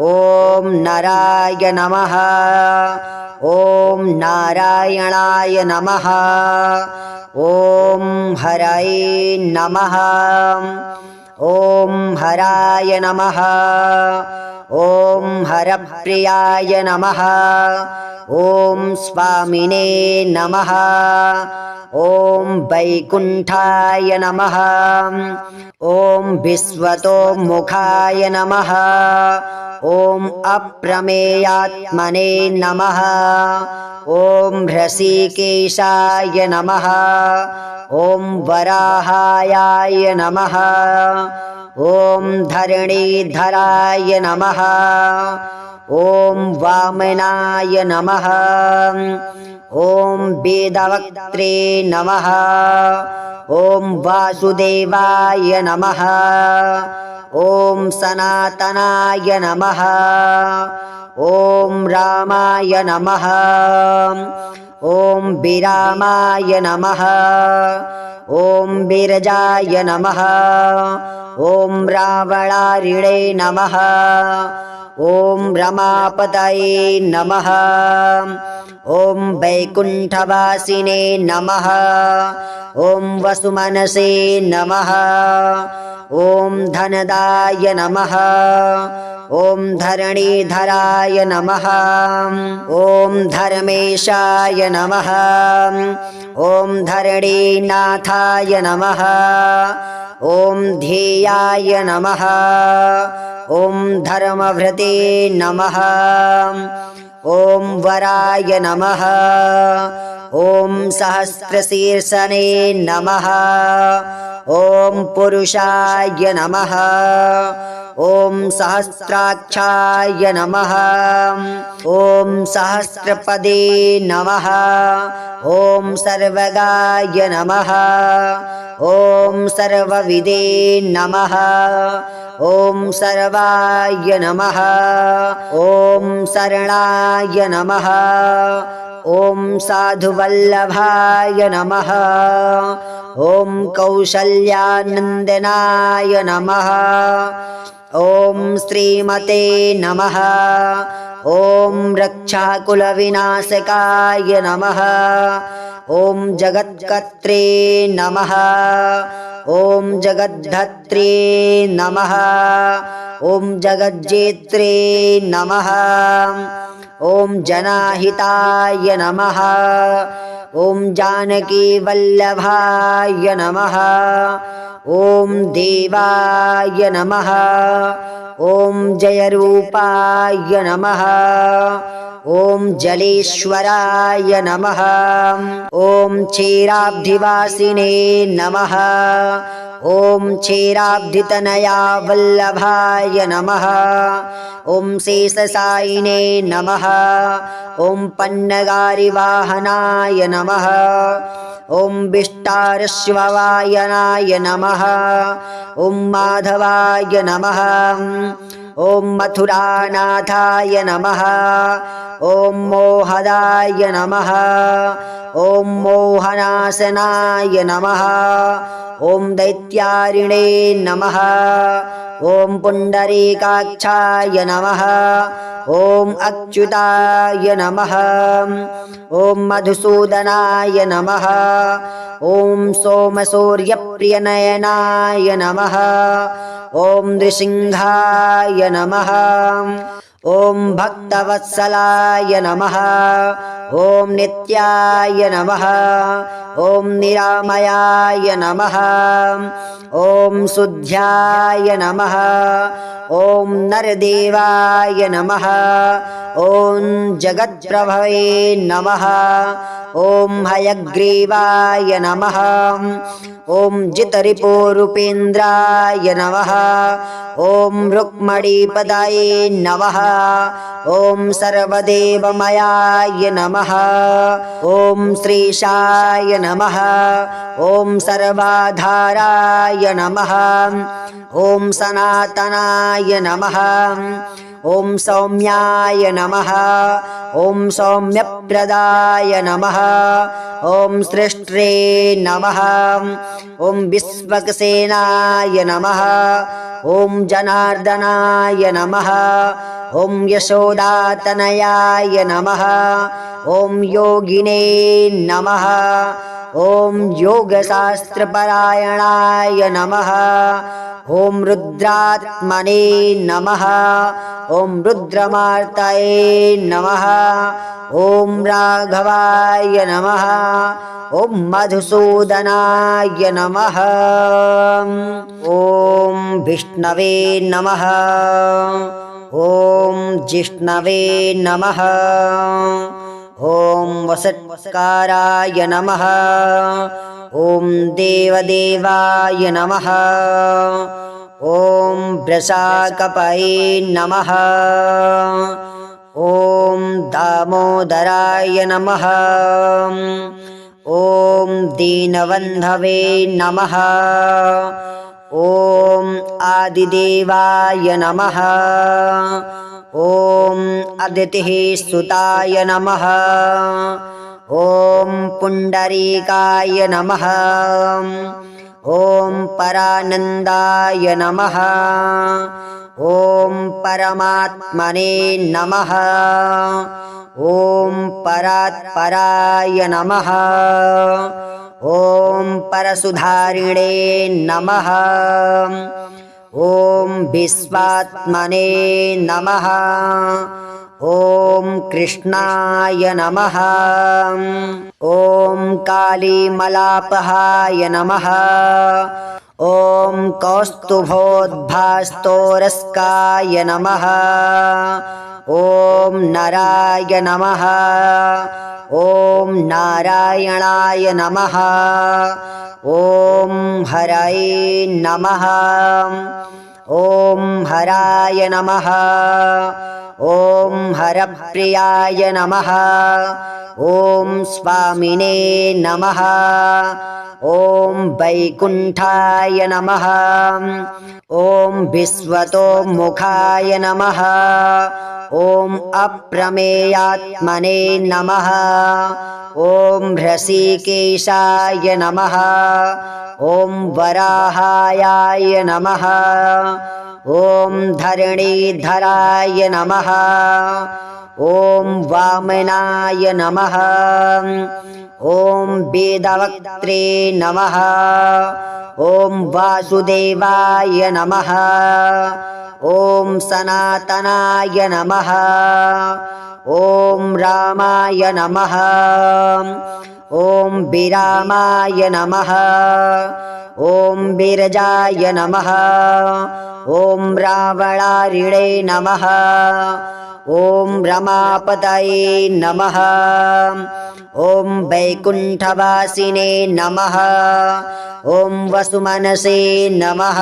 ॐ नराय नमः। ॐ नारायणाय नमः। ॐ हरये नमः। ॐ हराय नमः। ॐ हरप्रियाय नमः। ॐ स्वामिने नमः। ॐ वैकुण्ठाय नमः। ॐ विश्वतोमुखाय नमः। ॐ अप्रमेयात्मने नमः। ॐ ह्रषिकेशाय नमः। ॐ वराहाय नमः। ॐ धरणीधराय नमः। ॐ वामनाय नमः। ॐ वेदवक्त्रे नमः। ॐ वासुदेवाय नमः। ॐ सनातनाय नमः। ॐ रामाय नमः। ॐ विरामाय नमः। ॐ विरजाय नमः। ॐ रावणारिणे नमः। ॐ रमापतये नमः। ॐ वैकुण्ठवासिने नमः। ॐ वसुमनसे नमः। ॐ धनदाय नमः। ॐ धरणीधराय नमः। ॐ धर्मेशाय नमः। ॐ धरणीनाथाय नमः। ॐ ध्येयाय नमः। ॐ धर्मभृते नमः। ॐ वराय नमः। ॐ सहस्रशीर्षने नमः। ॐ पुरुषाय नमः। ॐ सहस्राक्षाय नमः। ॐ सहस्रपदे नमः। ॐ सर्वगाय नमः। ॐ सर्वविदे नमः। ॐ सर्वाय नमः। ॐ शरणाय नमः। ॐ साधुवल्लभाय नमः। ॐ कौसल्यानन्दनाय नमः। ॐ श्रीमते नमः। ॐ रक्षाकुलविनाशकाय नमः। ॐ जगत्कर्त्रे नमः। ॐ जगद्धत्रे नमः। ॐ जगज्जेत्रे नमः। ॐ जनाहिताय नमः। ॐ जानकीवल्लभाय नमः। ॐ देवाय नमः। ॐ जयरूपाय नमः। ॐ जलेश्वराय नमः। ॐ क्षीराब्धिवासिने नमः। ॐ क्षीराब्धितनया वल्लभाय नमः। ॐ शेषशायिने नमः। ॐ पन्नगारिवाहनाय नमः। ॐ विष्टारश्ववायनाय नमः। ॐ माधवाय नमः। ॐ मथुरानाथाय नमः। ॐ मोहदाय नमः। ॐ मोहनाशनाय नमः। ॐ दैत्यारिणे नमः। ॐ पुण्डरीकाक्षाय नमः। ॐ अच्युताय नमः। ॐ मधुसूदनाय नमः। ॐ सोमसूर्यप्रियनयनाय नमः। ॐ नृसिंहाय नमः। ॐ भक्तवत्सलाय नमः। ॐ नित्याय नमः। ॐ निरामयाय नमः। ॐ शुद्ध्याय नमः। ॐ नरदेवाय नमः। ॐ जगत्प्रभवे नमः। ॐ हयग्रीवाय नमः। ॐ जितरिपोरूपेन्द्राय नमः। ॐ रुक्मणीपदाये नमः ॐ सर्वदेवमयाय नमः ॐ श्रीशाय नमः ॐ सर्वाधाराय नमः ॐ सनातनाय नमः ॐ सौम्याय नमः ॐ सौम्यप्रदाय नमः ॐ सृष्ट्रे नमः ॐ विश्वक्सेनाय नमः ॐ जनार्दनाय नमः ॐ यशोदातनयाय नमः ॐ योगिने नमः ॐ योगशास्त्रपरायणाय नमः ॐ रुद्रात्मने नमः ॐ रुद्रमार्तये नमः ॐ राघवाय नमः ॐ मधुसूदनाय नमः ॐ विष्णवे नमः ॐ जिष्णवे नमः ॐ वसत्काराय नमः ॐ देवदेवाय नमः ॐ वृषाकपये नमः ॐ दामोदराय नमः ॐ दीनबन्धवे नमः ॐ आदिदेवाय नमः ॐ अदितिः सुताय नमः ॐ पुण्डरीकाय नमः ॐ परानन्दाय नमः ॐ परमात्मने नमः ॐ परात्पराय नमः ॐ परसुधारिणे नमः ॐ विश्वात्मने नमः ॐ कृष्णाय नमः ॐ कालीमलापहाय नमः ॐ कौस्तुभोद्भास्तोरस्काय नमः ॐ नराय नमः ॐ नारायणाय नमः ॐ हरये नमः ॐ हराय नमः ॐ हरप्रियाय नमः ॐ स्वामिने नमः ॐ वैकुण्ठाय नमः ॐ विश्वतोमुखाय नमः ॐ अप्रमेयात्मने नमः ॐ ऋषिकेशाय नमः ॐ वराहाय नमः ॐ धरणीधराय नमः ॐ वामनाय नमः ॐ वेदवक्त्रे नमः ॐ वासुदेवाय नमः ॐ सनातनाय नमः ॐ रामाय नमः ॐ विरामाय नमः ॐ विरजाय नमः ॐ रावणारिणे नमः ॐ रमापतये नमः ॐ वैकुण्ठवासिने नमः ॐ वसुमनसे नमः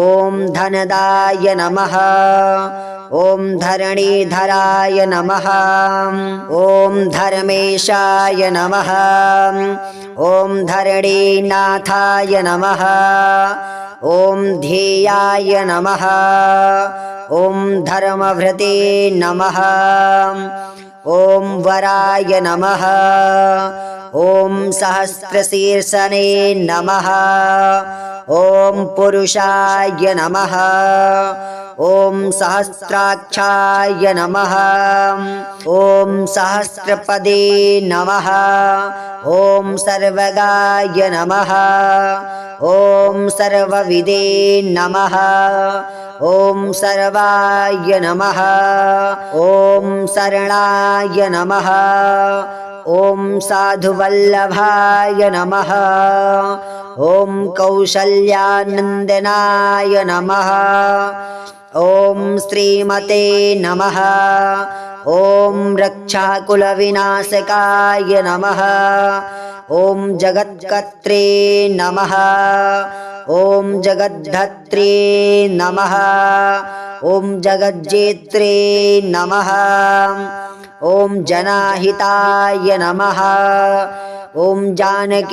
ॐ धनदाय नमः ॐ धरणीधराय नमः ॐ धर्मेशाय नमः ॐ धरणीनाथाय नमः ॐ ध्येयाय नमः ॐ धर्मभृते नमः ॐ वराय नमः ॐ सहस्रशीर्षने नमः ॐ पुरुषाय नमः ॐ सहस्राक्षाय नमः ॐ सहस्रपदे नमः ॐ सर्वगाय नमः ॐ सर्वविदे नमः ॐ सर्वाय नमः ॐ शरणाय नमः ॐ साधुवल्लभाय नमः ॐ कौसल्यानन्दनाय नमः ॐ श्रीमते नमः ॐ रक्षाकुलविनाशकाय नमः ॐ जगत्कर्त्रे नमः ॐ जगद्धत्रे नमः ॐ जगज्जेत्रे नमः ॐ जनाहिताय नमः ॐ जानकीवल्लभाय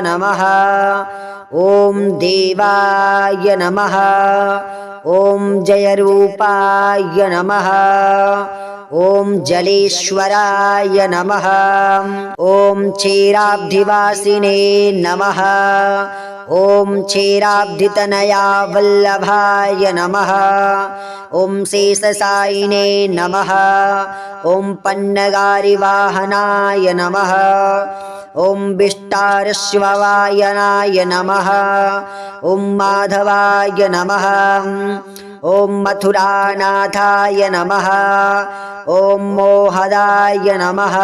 नमः ॐ देवाय नमः ॐ जयरूपाय नमः ॐ जलेश्वराय नमः ॐ क्षीराब्धिवासिने नमः ॐ क्षीराब्धितनया वल्लभाय नमः ॐ शेषशायिने नमः ॐ पन्नगारिवाहनाय नमः ॐ विष्टारश्ववायनाय नमः ॐ माधवाय नमः ॐ मथुरानाथाय नमः ॐ मोहदाय नमः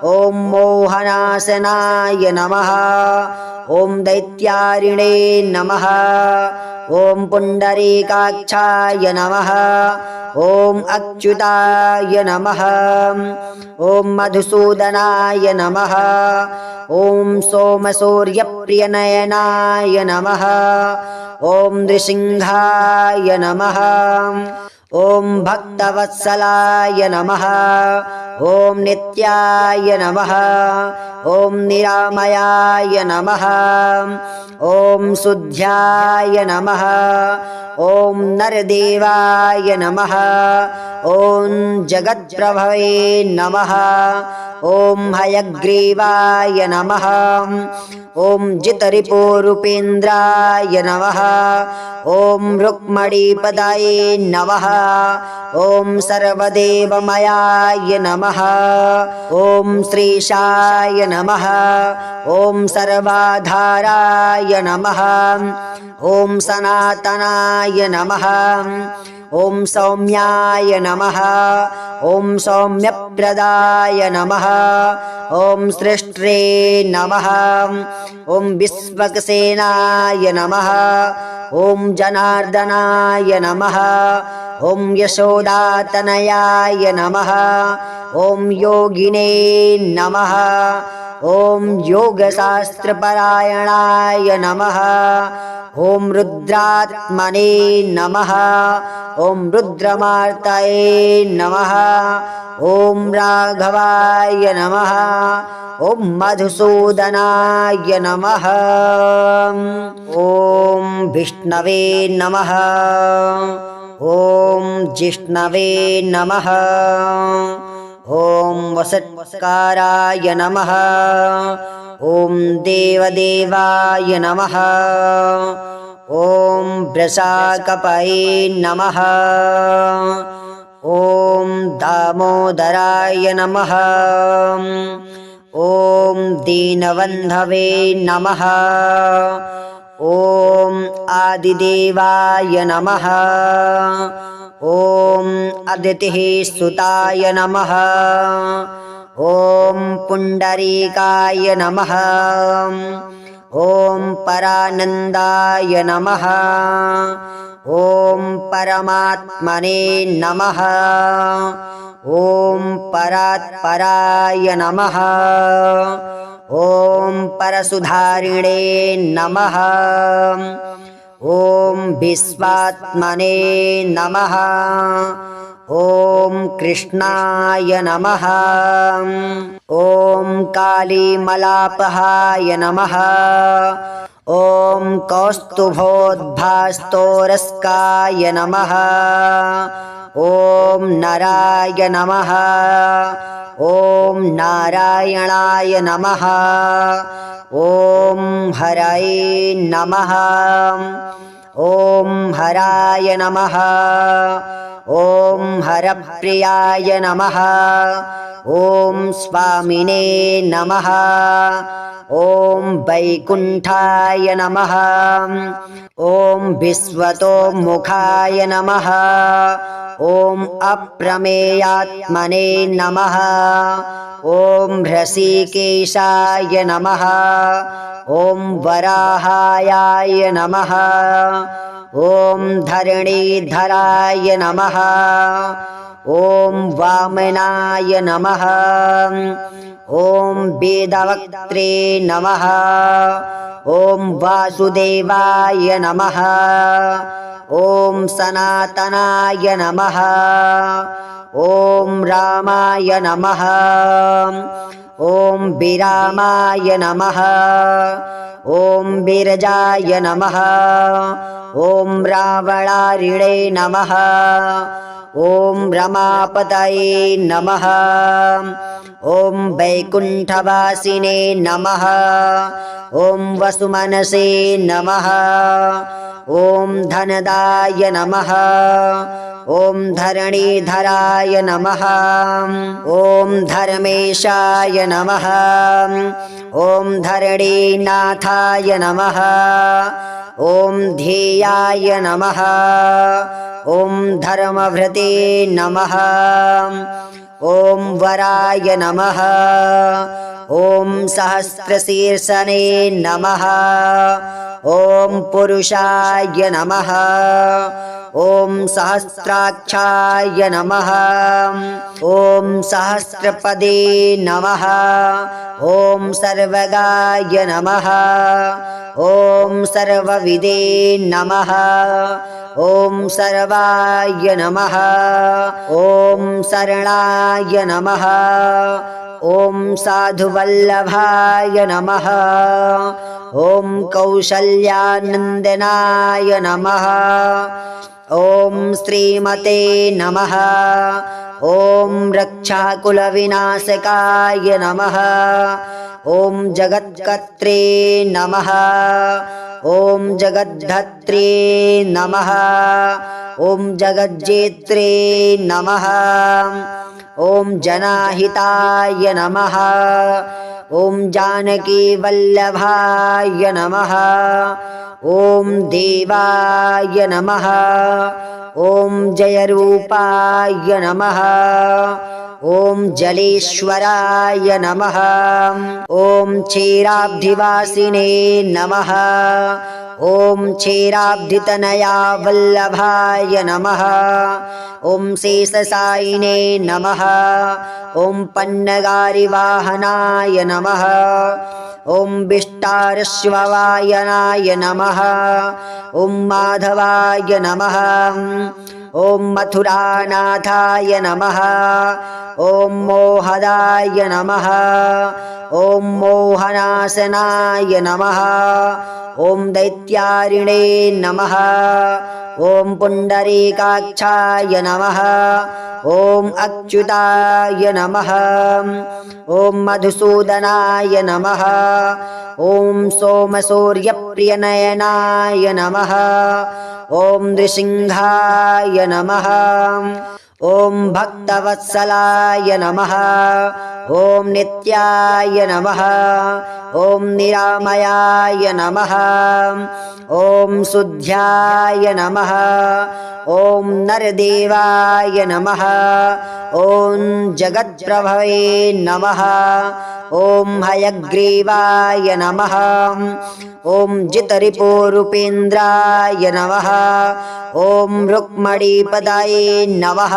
ॐ मोहनाशनाय नमः ॐ दैत्यारिणे नमः ॐ पुण्डरीकाक्षाय नमः ॐ अच्युताय नमः ॐ मधुसूदनाय नमः ॐ सोमसूर्यप्रियनयनाय नमः ॐ नृसिंहाय नमः ॐ भक्तवत्सलाय नमः ॐ नित्याय नमः ॐ निरामयाय नमः ॐ शुद्ध्याय नमः ॐ नरदेवाय नमः ॐ जगत्प्रभवे नमः ॐ हयग्रीवाय नमः ॐ जितरिपुरूपेन्द्राय नमः ॐ रुक्मणीपदाये नमः ॐ सर्वदेवमयाय नमः ॐ श्रीशाय नमः ॐ सर्वाधाराय नमः ॐ सनातनाय नमः ॐ सौम्याय नमः ॐ सौम्यप्रदाय नमः ॐ सृष्ट्रे नमः ॐ विश्वक्सेनाय नमः ॐ जनार्दनाय नमः ॐ यशोदातनयाय नमः ॐ योगिने नमः ॐ योगशास्त्रपरायणाय नमः ॐ रुद्रात्मने नमः ॐ रुद्रमार्तये नमः ॐ राघवाय नमः ॐ मधुसूदनाय नमः ॐ विष्णवे नमः ॐ जिष्णवे नमः ॐ वसत्काराय नमः ॐ देवदेवाय नमः ॐ वृषाकपये नमः ॐ दामोदराय नमः ॐ दीनबन्धवे नमः ॐ आदिदेवाय नमः ॐ अदितिः सुताय नमः ॐ पुण्डरीकाय नमः ॐ परानन्दाय नमः ॐ परमात्मने नमः ॐ परात्पराय नमः ॐ परसुधारिणे नमः ॐ विश्वात्मने नमः ॐ कृष्णाय नमः ॐ कालीमलापहाय नमः ॐ कौस्तुभोद्भास्तोरस्काय नमः ॐ नराय नमः ॐ नारायणाय नमः ॐ हरये नमः ॐ हराय नमः ॐ हरप्रियाय नमः ॐ स्वामिने नमः ॐ वैकुण्ठाय नमः ॐ विश्वतोमुखाय नमः ॐ अप्रमेयात्मने नमः ॐ ऋषिकेशाय नमः ॐ वराहाय नमः ॐ धरणीधराय नमः ॐ वामनाय नमः ॐ वेदवक्त्रे नमः। ॐ वासुदेवाय नमः। ॐ सनातनाय नमः। ॐ रामाय नमः। ॐ विरामाय नमः। ॐ विरजाय नमः। ॐ रावणारिणे नमः। ॐ रमापतये नमः। ॐ वैकुण्ठवासिने नमः। ॐ वसुमनसे नमः। ॐ धनदाय नमः। ॐ धरणीधराय नमः। ॐ धर्मेशाय नमः। ॐ धरणीनाथाय नमः। ॐ ध्येयाय नमः। ॐ धर्मभृते नमः। ॐ वराय नमः। ॐ सहस्रशीर्षने नमः। ॐ पुरुषाय नमः। ॐ सहस्राक्षाय नमः। ॐ सहस्रपदे नमः। ॐ सर्वगाय नमः। ॐ सर्वविदे नमः। ॐ सर्वाय नमः। ॐ शरणाय नमः। ॐ साधुवल्लभाय नमः। ॐ कौशल्यानन्दनाय नमः। ॐ श्रीमते नमः। ॐ रक्षाकुलविनाशकाय नमः। ॐ जगत्कर्त्रे नमः। ॐ जगद्धत्रे नमः। ॐ जगज्जेत्रे नमः। ॐ जनाहिताय नमः। ॐ जानकीवल्लभाय नमः। ॐ देवाय नमः। ॐ जयरूपाय नमः। ॐ जलेश्वराय नमः। ॐ क्षीराब्धिवासिने नमः। ॐ क्षीराब्धितनया वल्लभाय नमः। ॐ शेषशायिने नमः। ॐ पन्नगारिवाहनाय नमः। ॐ विष्टारश्ववायनाय नमः। ॐ माधवाय नमः। ॐ मथुरानाथाय नमः। ॐ मोहदाय नमः। ॐ मोहनाशनाय नमः। ॐ दैत्यारिणे नमः। ॐ पुण्डरीकाक्षाय नमः। ॐ अच्युताय नमः। ॐ मधुसूदनाय नमः। ॐ सोमसूर्यप्रियनयनाय नमः। ॐ नृसिंहाय नमः। ॐ भक्तवत्सलाय नमः। ॐ नित्याय नमः। ॐ निरामयाय नमः। ॐ शुद्ध्याय नमः। ॐ नरदेवाय नमः। ॐ जगत्प्रभवे नमः। ॐ हयग्रीवाय नमः। ॐ जितरिपुरूपेन्द्राय नमः। ॐ रुक्मणीपदाये नमः।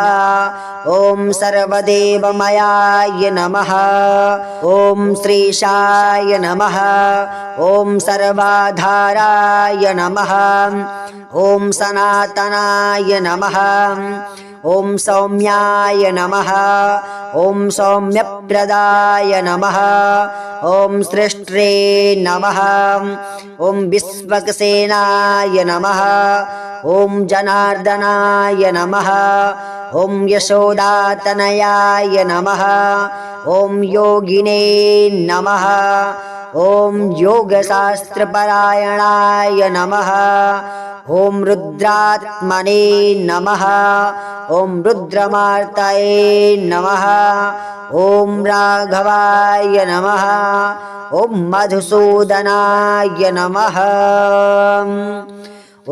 ॐ सर्वदेवमयाय नमः। ॐ श्रीशाय नमः। ॐ सर्वाधाराय नमः। ॐ सनातनाय नमः। ॐ सौम्याय नमः। ॐ सौम्यप्रदाय नमः। ॐ सृष्ट्रे नमः। ॐ विश्वक्सेनाय नमः। ॐ जनार्दनाय नमः। ॐ यशोदातनयाय नमः। ॐ योगिने नमः। ॐ योगशास्त्रपरायणाय नमः। ॐ रुद्रात्मने नमः। ॐ रुद्रमार्तये नमः। ॐ राघवाय नमः। ॐ मधुसूदनाय नमः।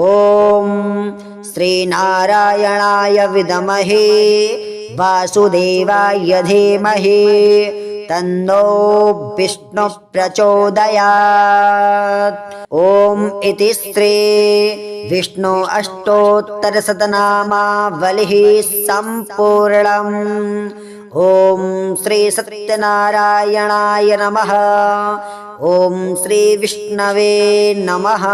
ॐ श्रीनारायणाय विद्महे वासुदेवाय धीमहि तन्नो विष्णु प्रचोदयात्। ॐ इति श्री विष्णु अष्टोत्तरशतनामावलिः सम्पूर्णम्। ॐ श्री सत्यनारायणाय नमः। ॐ श्री विष्णवे नमः।